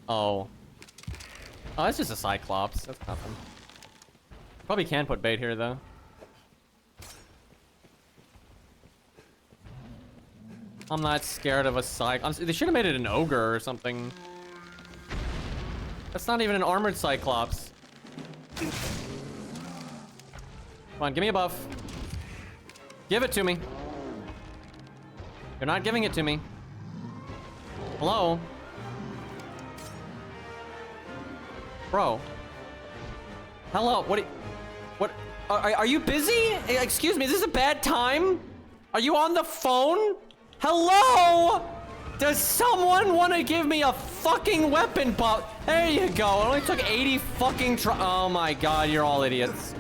Oh. Oh, that's just a Cyclops. That's nothing. Probably can put bait here though. I'm not scared of a Cyclops. They should have made it an ogre or something. That's not even an armored Cyclops. Come on, give me a buff. Give it to me. You're not giving it to me. Hello? Bro. Hello, what, are you busy? Excuse me, is this a bad time? Are you on the phone? Hello? Does someone want to give me a fucking weapon buff. There you go. It only took 80 fucking oh my god, you're all idiots.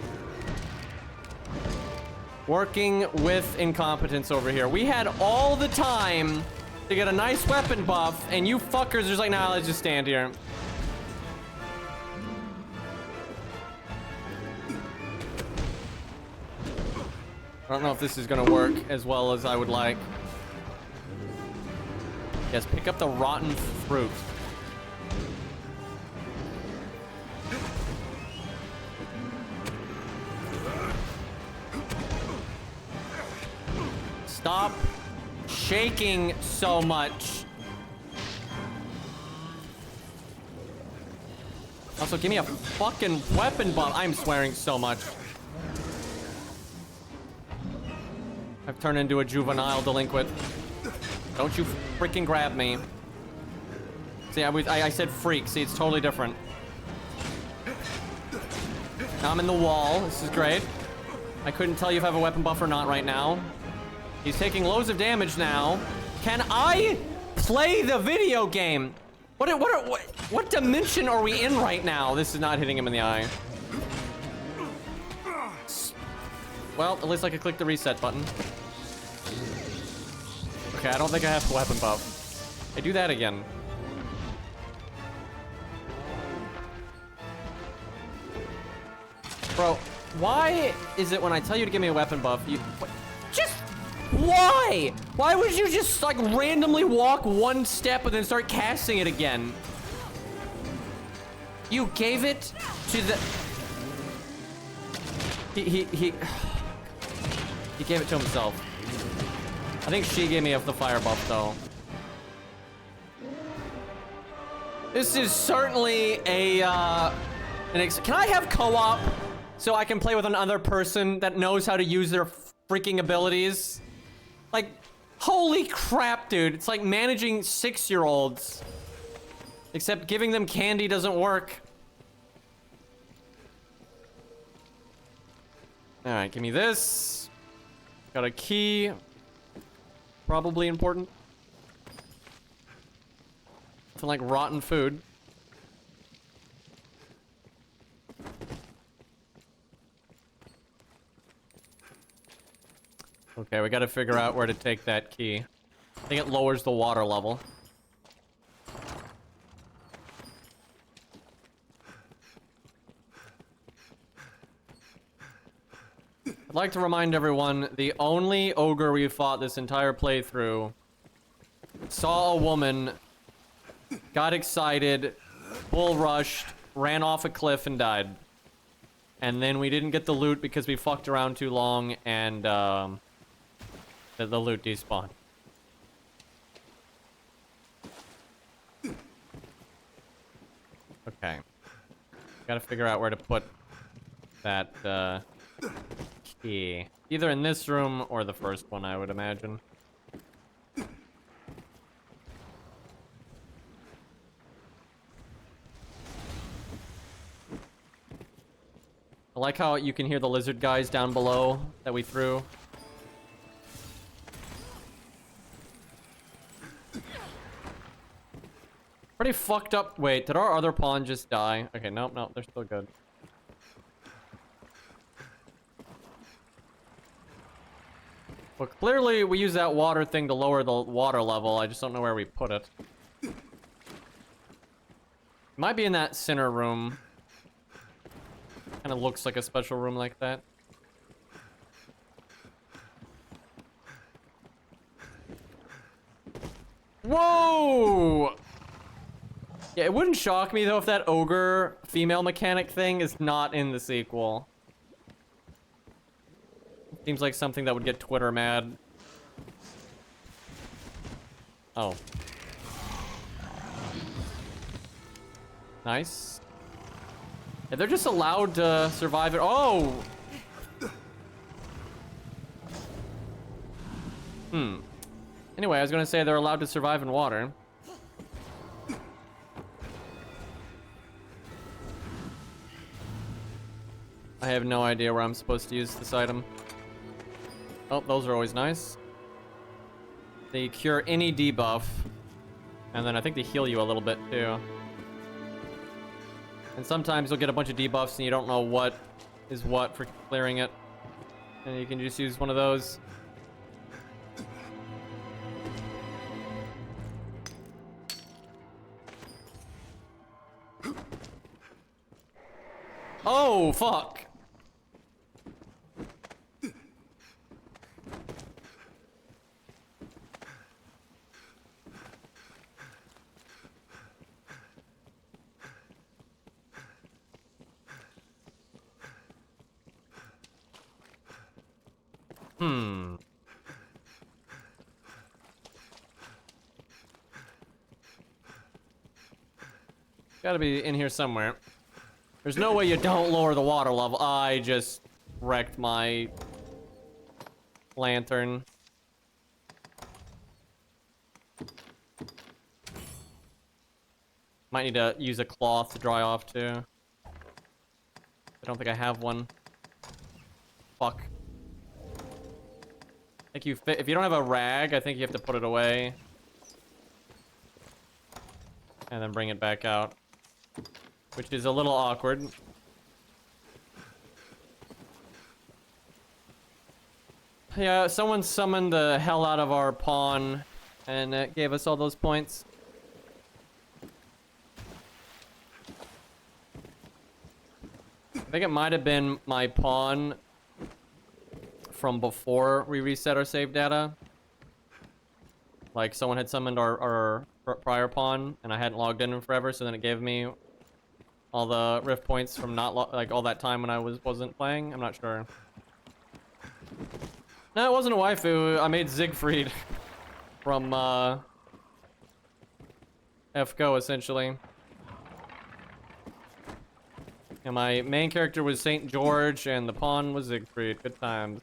Working with incompetence over here. We had all the time to get a nice weapon buff, and you fuckers are just like, nah, let's just stand here. I don't know if this is gonna work as well as I would like. Yes, pick up the rotten fruit. Stop shaking so much. Also, give me a fucking weapon buff. I'm swearing so much. I've turned into a juvenile delinquent. Don't you freaking grab me. See, I said freak. See, it's totally different. Now I'm in the wall. This is great. I couldn't tell you if I have a weapon buff or not right now. He's taking loads of damage now. Can I play the video game? What dimension are we in right now? This is not hitting him in the eye. Well, at least I could click the reset button. Okay, I don't think I have a weapon buff. I do that again. Bro, why is it when I tell you to give me a weapon buff, you... Just... Why? Why would you just, like, randomly walk one step and then start casting it again? You gave it to the... He gave it to himself. I think she gave me the fire buff, though. This is certainly a, can I have co-op so I can play with another person that knows how to use their freaking abilities? Like, holy crap, dude. It's like managing 6-year-olds. Except giving them candy doesn't work. Alright, give me this. Got a key. Probably important. Something like rotten food. Okay, we gotta figure out where to take that key. I think it lowers the water level. I'd like to remind everyone, the only ogre we fought this entire playthrough saw a woman, got excited, bull rushed, ran off a cliff, and died. And then we didn't get the loot because we fucked around too long, and the loot despawned. Okay. Gotta figure out where to put that key. Either in this room or the first one, I would imagine. I like how you can hear the lizard guys down below that we threw. Pretty fucked up. Wait, did our other pawn just die? Okay, nope, nope, they're still good. Well, clearly we use that water thing to lower the water level. I just don't know where we put it. It might be in that center room. Kind of looks like a special room like that. Whoa! Yeah, it wouldn't shock me though if that ogre female mechanic thing is not in the sequel. Seems like something that would get Twitter mad. Oh. Nice. Yeah, they're just allowed to survive it. Oh! Anyway, I was gonna say they're allowed to survive in water. I have no idea where I'm supposed to use this item. Oh, those are always nice. They cure any debuff. And then I think they heal you a little bit too. And sometimes you'll get a bunch of debuffs and you don't know what is what for clearing it. And you can just use one of those. Oh, fuck. Gotta be in here somewhere. There's no way you don't lower the water level. I just wrecked my lantern. Might need to use a cloth to dry off too. I don't think I have one. Fuck. I think if you don't have a rag, I think you have to put it away. And then bring it back out. Which is a little awkward. Yeah, someone summoned the hell out of our pawn, and it gave us all those points. I think it might have been my pawn from before we reset our save data. Like, someone had summoned our prior pawn, and I hadn't logged in forever, so then it gave me all the rift points from not like all that time when I wasn't playing. I'm not sure. No, it wasn't a waifu. I made Siegfried from FGO essentially. And my main character was Saint George, and the pawn was Siegfried. Good times.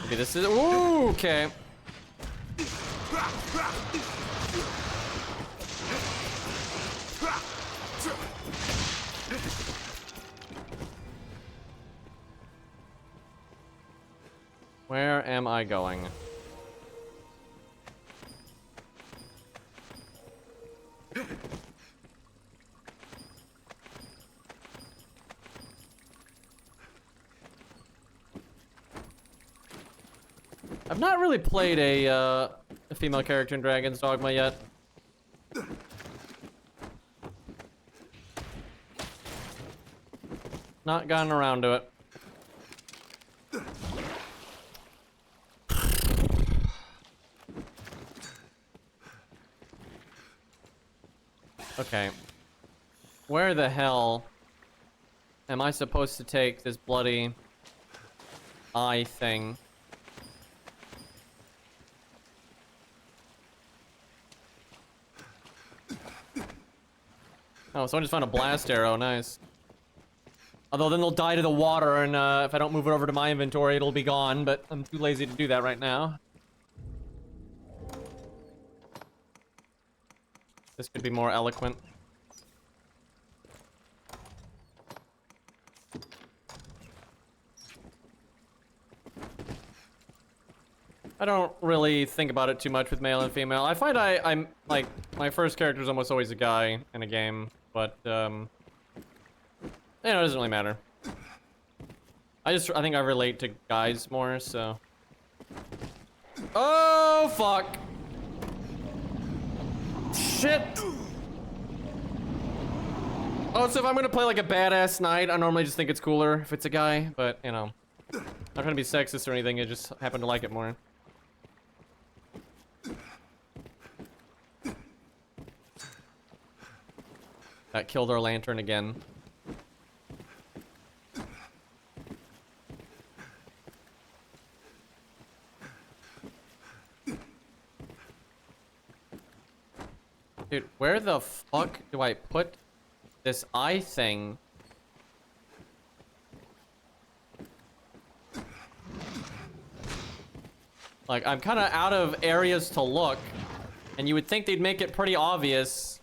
Okay, this is ooh, okay. Where am I going? I've not really played a female character in Dragon's Dogma yet. Not gotten around to it. Okay. Where the hell am I supposed to take this bloody eye thing? Oh, someone just found a blast arrow. Nice. Although then they'll die to the water, and if I don't move it over to my inventory, it'll be gone, but I'm too lazy to do that right now. This could be more eloquent. I don't really think about it too much with male and female. I find I'm like, my first character is almost always a guy in a game, but you know, it doesn't really matter. I think I relate to guys more, so. Oh fuck! Shit! Oh, so if I'm gonna play like a badass knight, I normally just think it's cooler if it's a guy, but you know, not trying to be sexist or anything. I just happen to like it more. That killed our lantern again. Dude, where the fuck do I put this eye thing? Like, I'm kind of out of areas to look, and you would think they'd make it pretty obvious.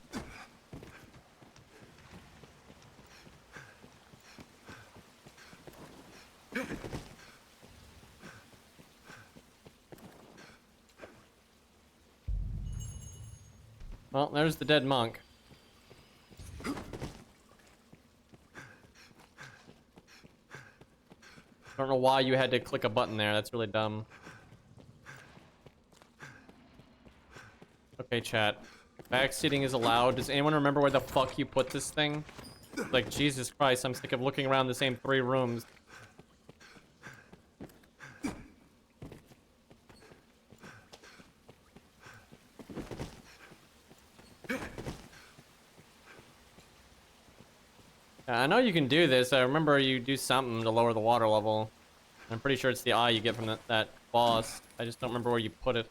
Well, there's the dead monk. I don't know why you had to click a button there. That's really dumb. Okay, chat. Backseating is allowed. Does anyone remember where the fuck you put this thing? Like, Jesus Christ, I'm sick of looking around the same 3 rooms. I know you can do this. I remember you do something to lower the water level. I'm pretty sure it's the eye you get from that boss. I just don't remember where you put it.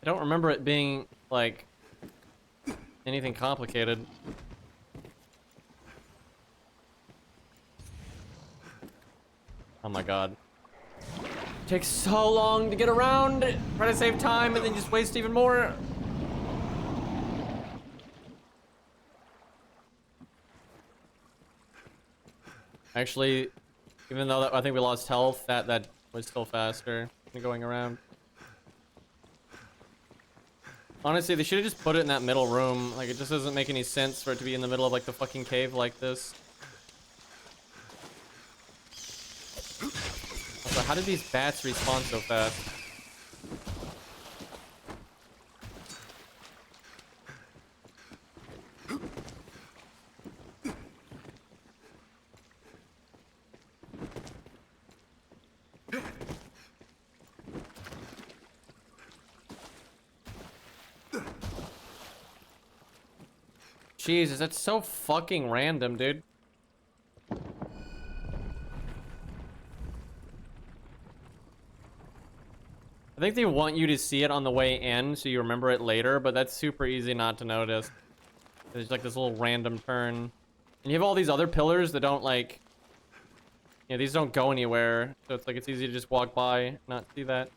I don't remember it being, like, anything complicated. Oh my god. Takes so long to get around. Try to save time and then just waste even more. Actually, even though I think we lost health, that was still faster than going around. Honestly, they should have just put it in that middle room. Like, it just doesn't make any sense for it to be in the middle of, like, the fucking cave like this. Also, how did these bats respawn so fast? Jesus, that's so fucking random, dude. I think they want you to see it on the way in so you remember it later, but that's super easy not to notice. There's like this little random turn. And you have all these other pillars that don't like... Yeah, these don't go anywhere. So it's like it's easy to just walk by, not see that.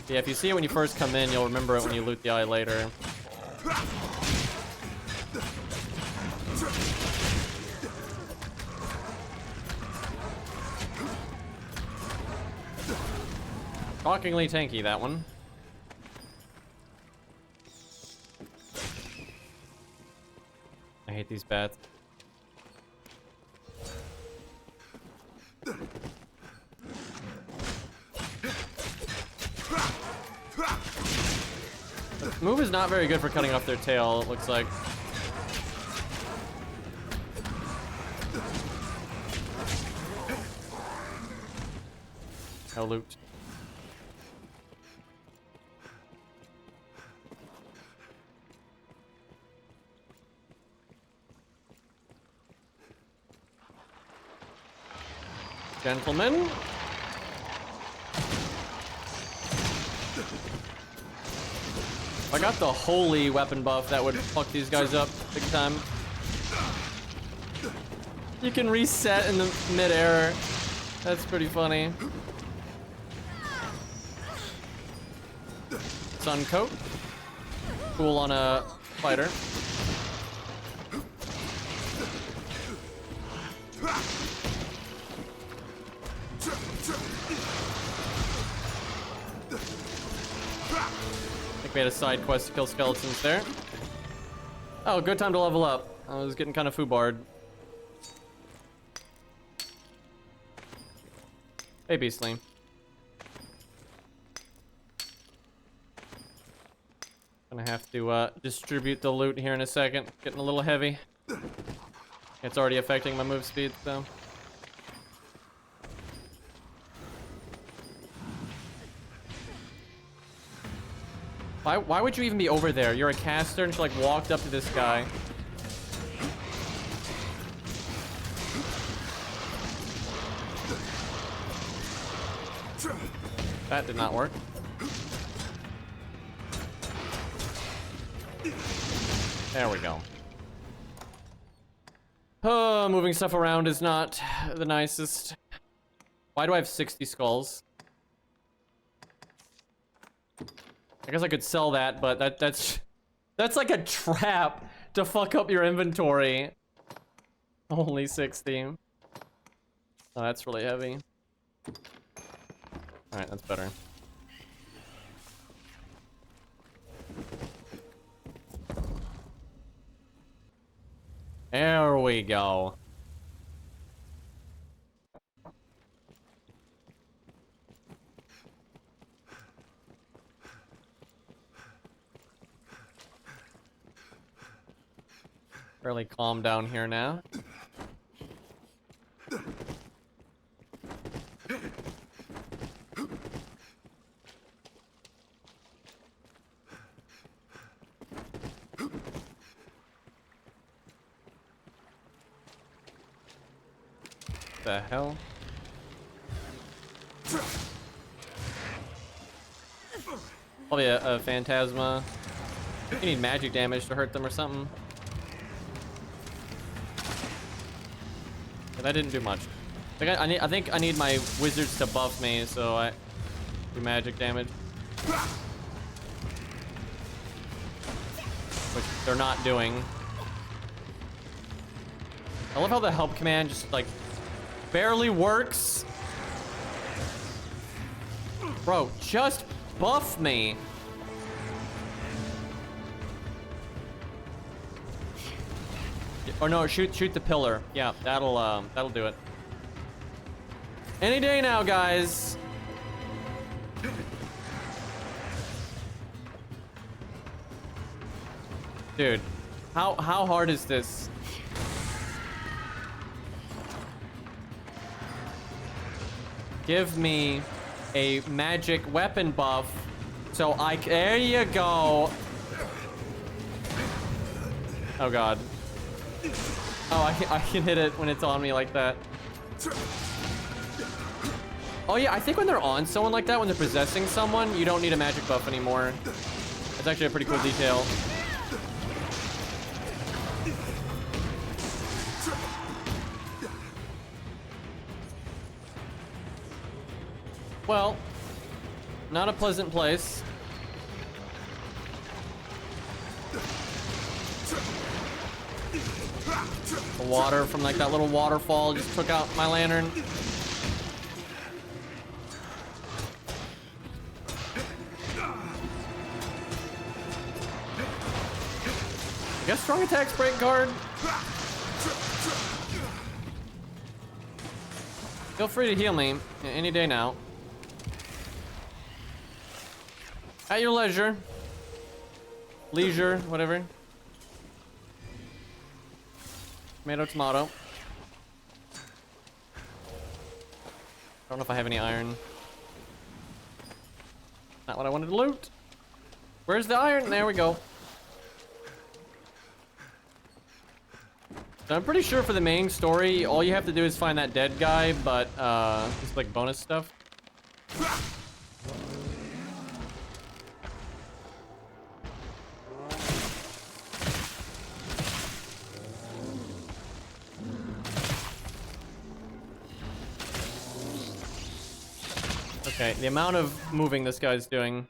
Yeah, if you see it when you first come in, you'll remember it when you loot the eye later. Shockingly tanky, that one. I hate these bats. The move is not very good for cutting off their tail, it looks like. No loot. Gentlemen. If I got the holy weapon buff, that would fuck these guys up big time. You can reset in the mid-air. That's pretty funny. Sun coat. Cool on a fighter. I think we had a side quest to kill skeletons there. Oh, good time to level up. I was getting kind of foobarred. Hey, Beastly. Gonna have to distribute the loot here in a second. Getting a little heavy. It's already affecting my move speed, so. Why would you even be over there? You're a caster and she like walked up to this guy. That did not work. There we go. Oh, moving stuff around is not the nicest. Why do I have 60 skulls? I guess I could sell that, but that's like a trap to fuck up your inventory. Only 60. Oh, that's really heavy. Alright, that's better. There we go. Fairly calm down here now. The hell? Probably a Phantasma. You need magic damage to hurt them or something. But that didn't do much. I think I need my wizards to buff me, so I do magic damage. Which they're not doing. I love how the help command just like barely works. Bro, just buff me. Or no, shoot the pillar. Yeah, that'll do it. Any day now, guys. Dude, how hard is this? Give me a magic weapon buff so there you go. Oh god. Oh, I can hit it when it's on me like that. Oh yeah, I think when they're on someone like that, when they're possessing someone, you don't need a magic buff anymore. It's actually a pretty cool detail. Well, not a pleasant place. The water from like that little waterfall just took out my lantern. I guess strong attacks break guard. Feel free to heal me any day now. At your leisure. Leisure, whatever. Tomato, tomato. Don't know if I have any iron. Not what I wanted to loot. Where's the iron? There we go. So I'm pretty sure for the main story, all you have to do is find that dead guy, but just like bonus stuff. Okay, the amount of moving this guy's doing.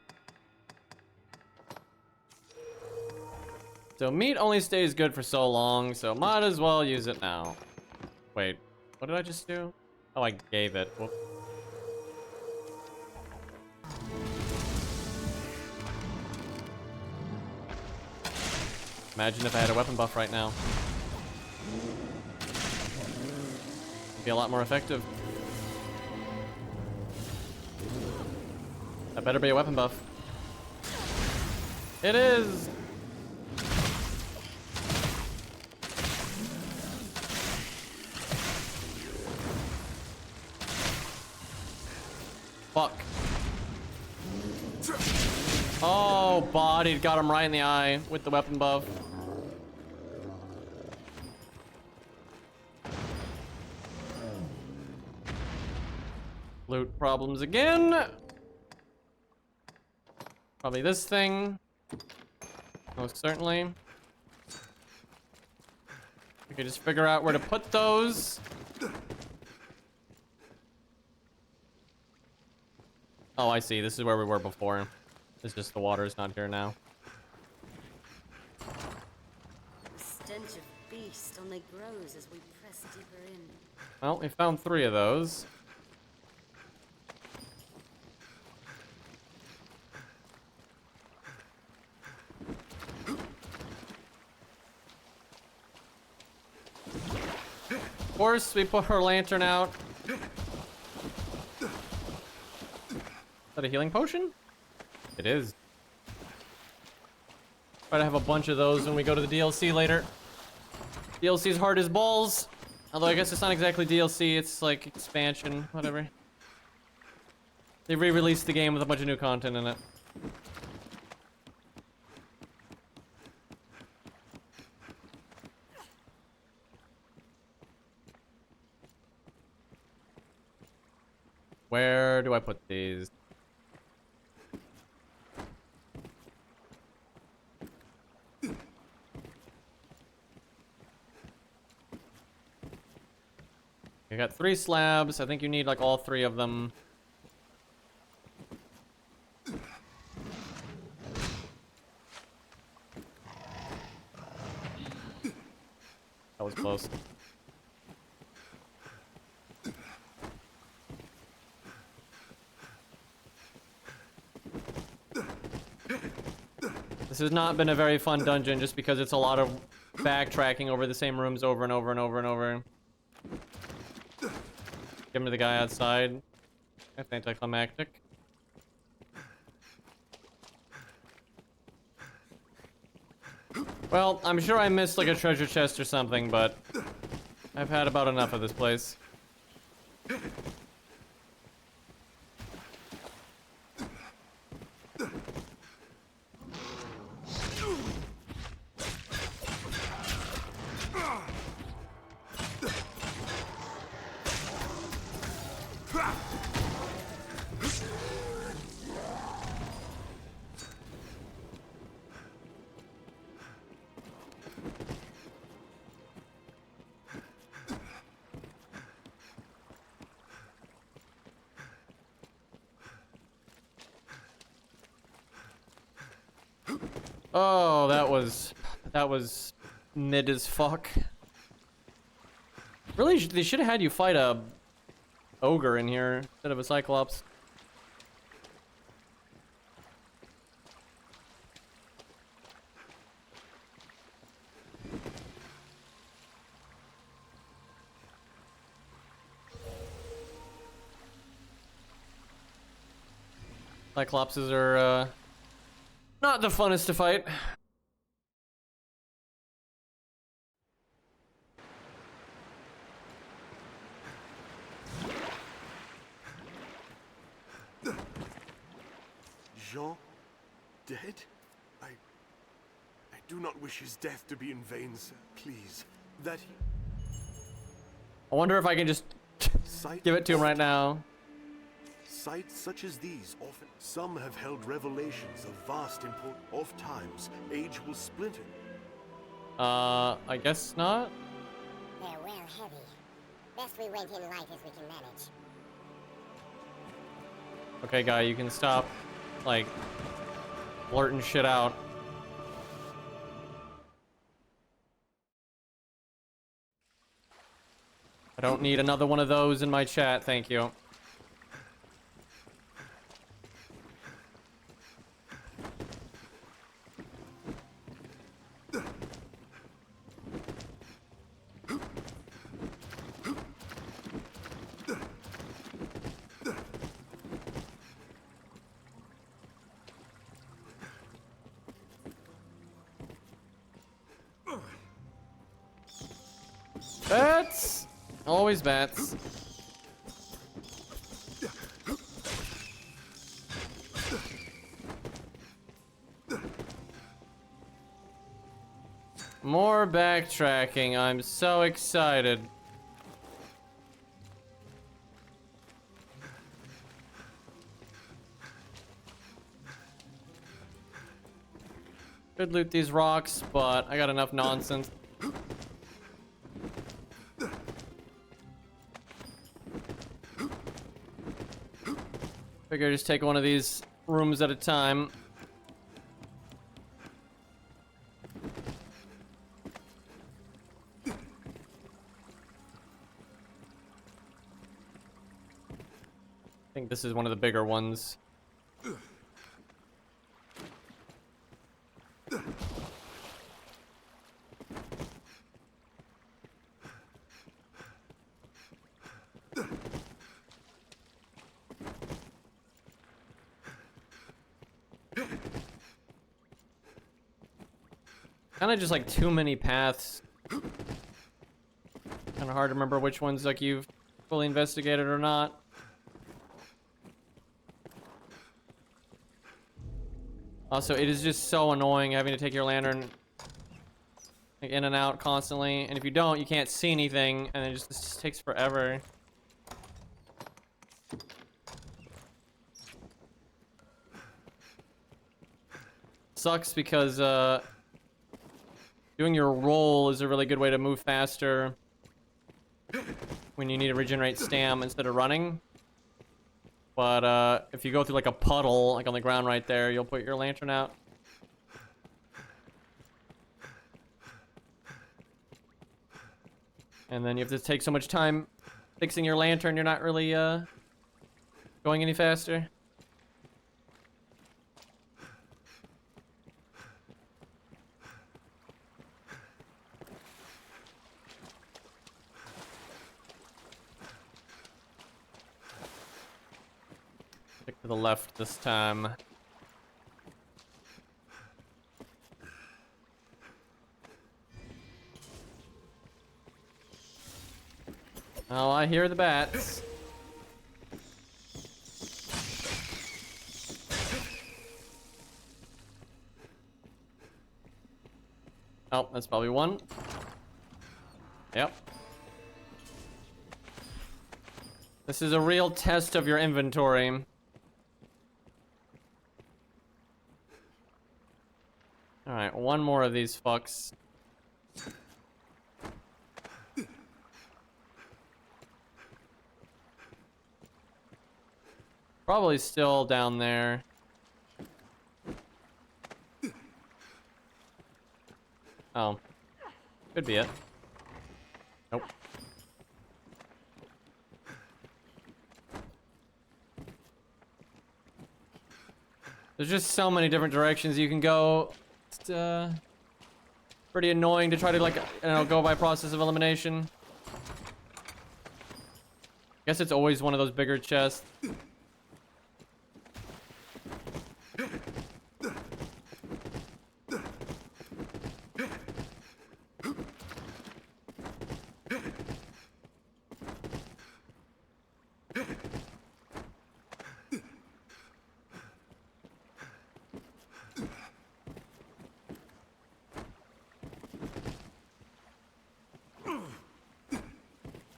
So meat only stays good for so long, so might as well use it now. Wait, what did I just do? Oh, I gave it. Whoop. Imagine if I had a weapon buff right now. It'd be a lot more effective. That better be a weapon buff. It is! Fuck. Oh, bodied. Got him right in the eye with the weapon buff. Loot problems again. Probably this thing. Most certainly. We could just figure out where to put those. Oh, I see. This is where we were before. It's just the water is not here now. The stench of beast only grows as we press deeper in. Well, we found 3 of those. Of course, we put her lantern out. Is that a healing potion? It is. Try to have a bunch of those when we go to the DLC later. DLC's hard as balls. Although I guess it's not exactly DLC, it's like expansion, whatever. They re-released the game with a bunch of new content in it. Where do I put these? I got 3 slabs. I think you need like all 3 of them. That was close. This has not been a very fun dungeon just because it's a lot of backtracking over the same rooms over and over and over and over. Give him to the guy outside. That's anticlimactic. Well, I'm sure I missed like a treasure chest or something, but I've had about enough of this place. Oh, that was mid as fuck. Really, they should have had you fight a ogre in here instead of a cyclops. Cyclopses are not the funnest to fight. Jean? Dead? I do not wish his death to be in vain, sir. Please. That he... I wonder if I can just give it to him right now. Sights such as these often... Some have held revelations of vast import. Oft times, age will splinter. I guess not. They're well heavy. Best we went in light as we can manage. Okay, guy, you can stop, like, blurting shit out. I don't need another one of those in my chat, thank you. Bats! Always bats. More backtracking. I'm so excited. Could loot these rocks, but I got enough nonsense. Figure just take one of these rooms at a time. I think this is one of the bigger ones. Kind of just like too many paths. Kind of hard to remember which ones like you've fully investigated or not. Also, it is just so annoying having to take your lantern like, in and out constantly, and if you don't, you can't see anything, and it just takes forever. Sucks because doing your roll is a really good way to move faster when you need to regenerate stam instead of running. But if you go through like a puddle, like on the ground right there, you'll put your lantern out. And then you have to take so much time fixing your lantern, you're not really going any faster. Stick to the left this time. Oh, I hear the bats. Oh, that's probably one. Yep. This is a real test of your inventory. Alright, one more of these fucks. Probably still down there. Oh. Could be it. Nope. There's just so many different directions you can go. It's pretty annoying to try to, like, you know, go by process of elimination. Guess it's always one of those bigger chests.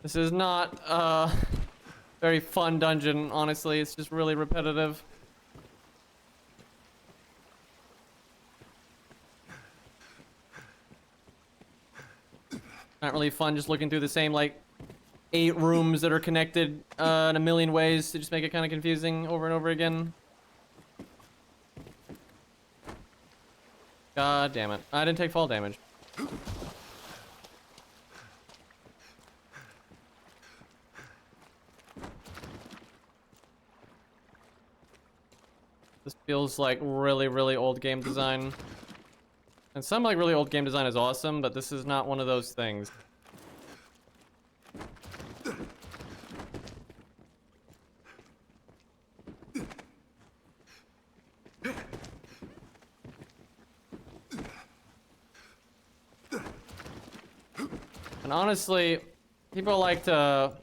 This is not a very fun dungeon, honestly. It's just really repetitive. Not really fun just looking through the same, like, 8 rooms that are connected in a million ways to just make it kind of confusing over and over again. God damn it. I didn't take fall damage. This feels like really, really old game design. And some like really old game design is awesome, but this is not one of those things. And honestly, people like to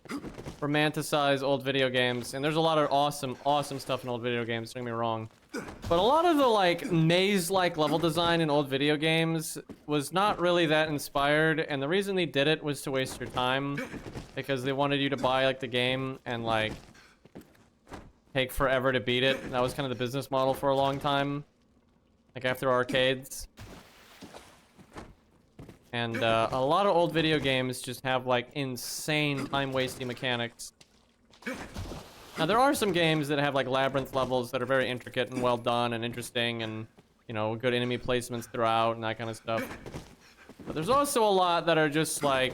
romanticize old video games, and there's a lot of awesome, awesome stuff in old video games, don't get me wrong. But a lot of the, like, maze-like level design in old video games was not really that inspired, and the reason they did it was to waste your time, because they wanted you to buy, like, the game and, like, take forever to beat it. That was kind of the business model for a long time, like, after arcades. And a lot of old video games just have, like, insane time-wasting mechanics. Now, there are some games that have, like, labyrinth levels that are very intricate and well done and interesting and, you know, good enemy placements throughout and that kind of stuff. But there's also a lot that are just, like,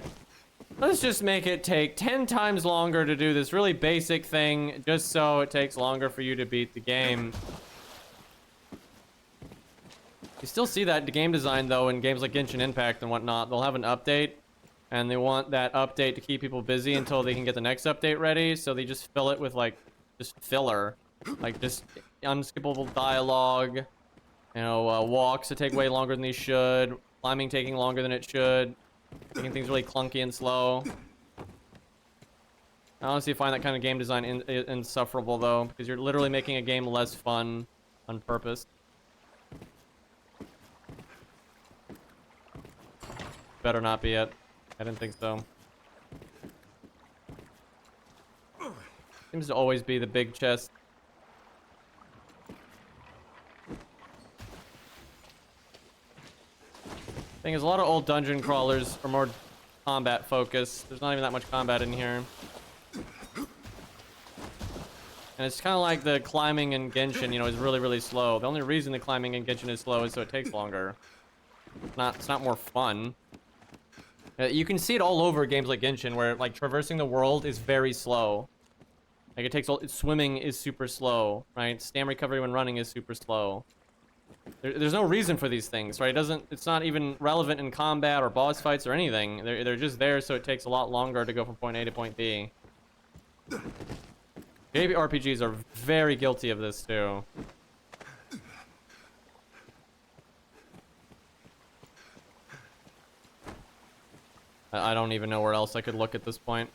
let's just make it take 10 times longer to do this really basic thing just so it takes longer for you to beat the game. You still see that game design, though, in games like Genshin Impact and whatnot. They'll have an update, and they want that update to keep people busy until they can get the next update ready, so they just fill it with, like, just filler. Like, just unskippable dialogue, you know, walks that take way longer than they should, Climbing taking longer than it should. Making things really clunky and slow. I honestly find that kind of game design insufferable, though, because you're literally making a game less fun on purpose. Better not be it. I didn't think so. Seems to always be the big chest. Thing is, a lot of old dungeon crawlers are more combat focused. There's not even that much combat in here. And it's kind of like the climbing in Genshin, you know, is really, really slow. The only reason the climbing in Genshin is slow is so it takes longer. It's not more fun. You can see it all over games like Genshin, where like traversing the world is very slow. Like it takes swimming is super slow, right? Stam recovery when running is super slow. There's no reason for these things, right? It's not even relevant in combat or boss fights or anything. They're just there, so it takes a lot longer to go from point A to point B. JRPGs are very guilty of this too. I don't even know where else I could look at this point.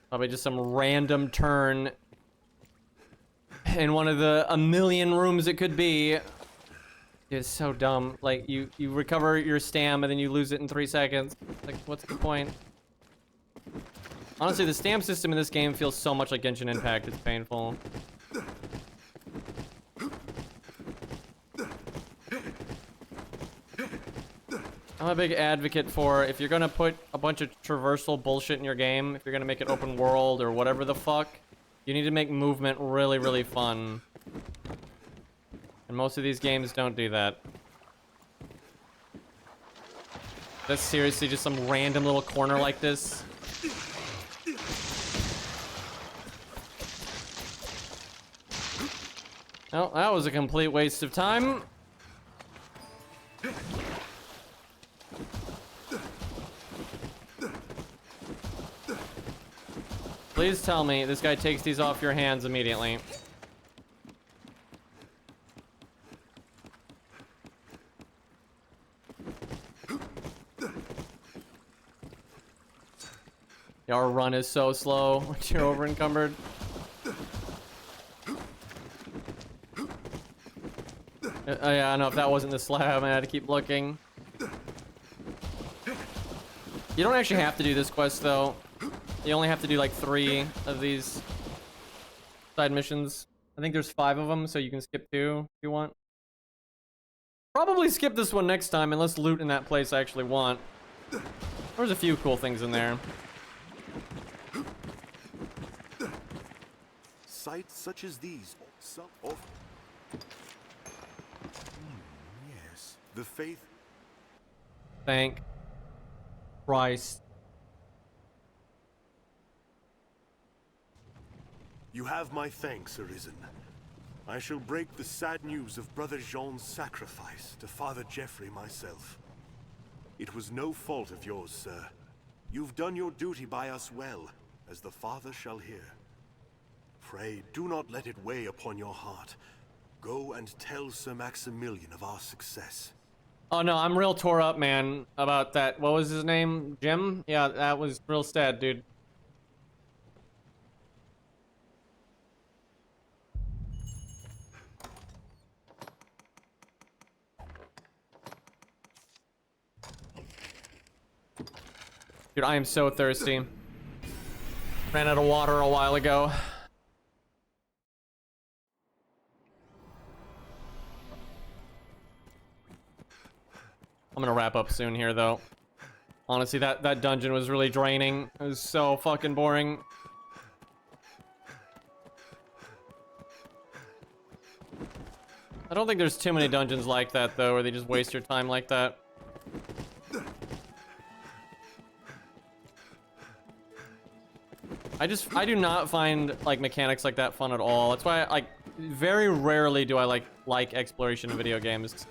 Probably just some random turn in one of the a million rooms it could be. It's so dumb. Like, you recover your stam and then you lose it in 3 seconds. Like, what's the point? Honestly, the stam system in this game feels so much like Genshin Impact. It's painful. I'm a big advocate for, if you're gonna put a bunch of traversal bullshit in your game, if you're gonna make it open world or whatever the fuck, you need to make movement really, really fun. And most of these games don't do that. That's seriously just some random little corner like this. Oh, that was a complete waste of time. Please tell me this guy takes these off your hands immediately. Yeah, our run is so slow once you're over encumbered. Yeah, I know if that wasn't the slab, I had to keep looking. You don't actually have to do this quest though. You only have to do like 3 of these side missions. I think there's 5 of them, so you can skip 2 if you want. Probably skip this one next time, unless loot in that place I actually want. There's a few cool things in there. Sights such as these, yes, the faith. Thank Christ. You have my thanks, Arisen. I shall break the sad news of Brother Jean's sacrifice to Father Geoffrey myself. It was no fault of yours, sir. You've done your duty by us well, as the Father shall hear. Pray, do not let it weigh upon your heart. Go and tell Sir Maximilian of our success. Oh no, I'm real tore up, man, about that. What was his name? Jim? Yeah, that was real sad, dude. Dude, I am so thirsty. Ran out of water a while ago. I'm gonna wrap up soon here, though. Honestly, that dungeon was really draining. It was so fucking boring. I don't think there's too many dungeons like that, though, where they just waste your time like that. I do not find like mechanics like that fun at all. That's why very rarely do I like exploration in video games.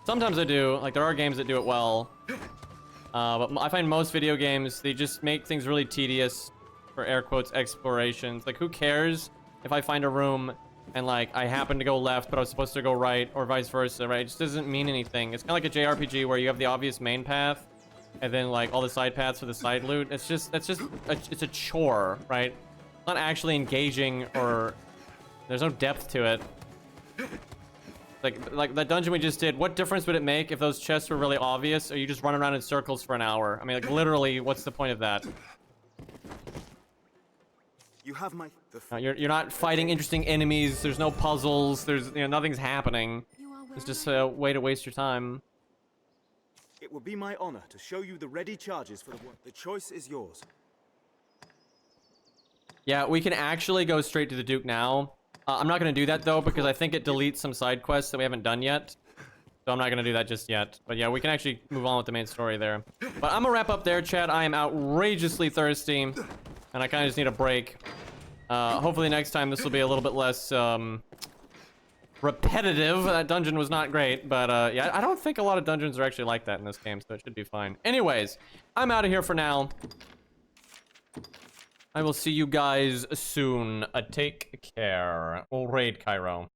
Sometimes I do. Like there are games that do it well. But I find most video games, they just make things really tedious. for air quotes explorations. Like, who cares if I find a room and like I happen to go left, but I was supposed to go right, or vice versa, right? It just doesn't mean anything. It's kind of like a JRPG where you have the obvious main path, and then like all the side paths for the side loot. It's a chore, right? It's not actually engaging, or there's no depth to it. Like that dungeon we just did, what difference would it make if those chests were really obvious, or you just run around in circles for an hour? I mean, like, literally, what's the point of that? You have my... No, you're not fighting interesting enemies, there's no puzzles, there's, you know, nothing's happening. It's just a way to waste your time. It will be my honor to show you the ready charges for the work. The choice is yours. Yeah, we can actually go straight to the Duke now. I'm not going to do that, though, because I think it deletes some side quests that we haven't done yet. So I'm not going to do that just yet. But yeah, we can actually move on with the main story there. But I'm going to wrap up there, chat. I am outrageously thirsty, and I kind of just need a break. Hopefully next time this will be a little bit less repetitive. That dungeon was not great, but yeah, I don't think a lot of dungeons are actually like that in this game, so it should be fine. Anyways, I'm out of here for now. I will see you guys soon. Take care. We'll raid Cairo.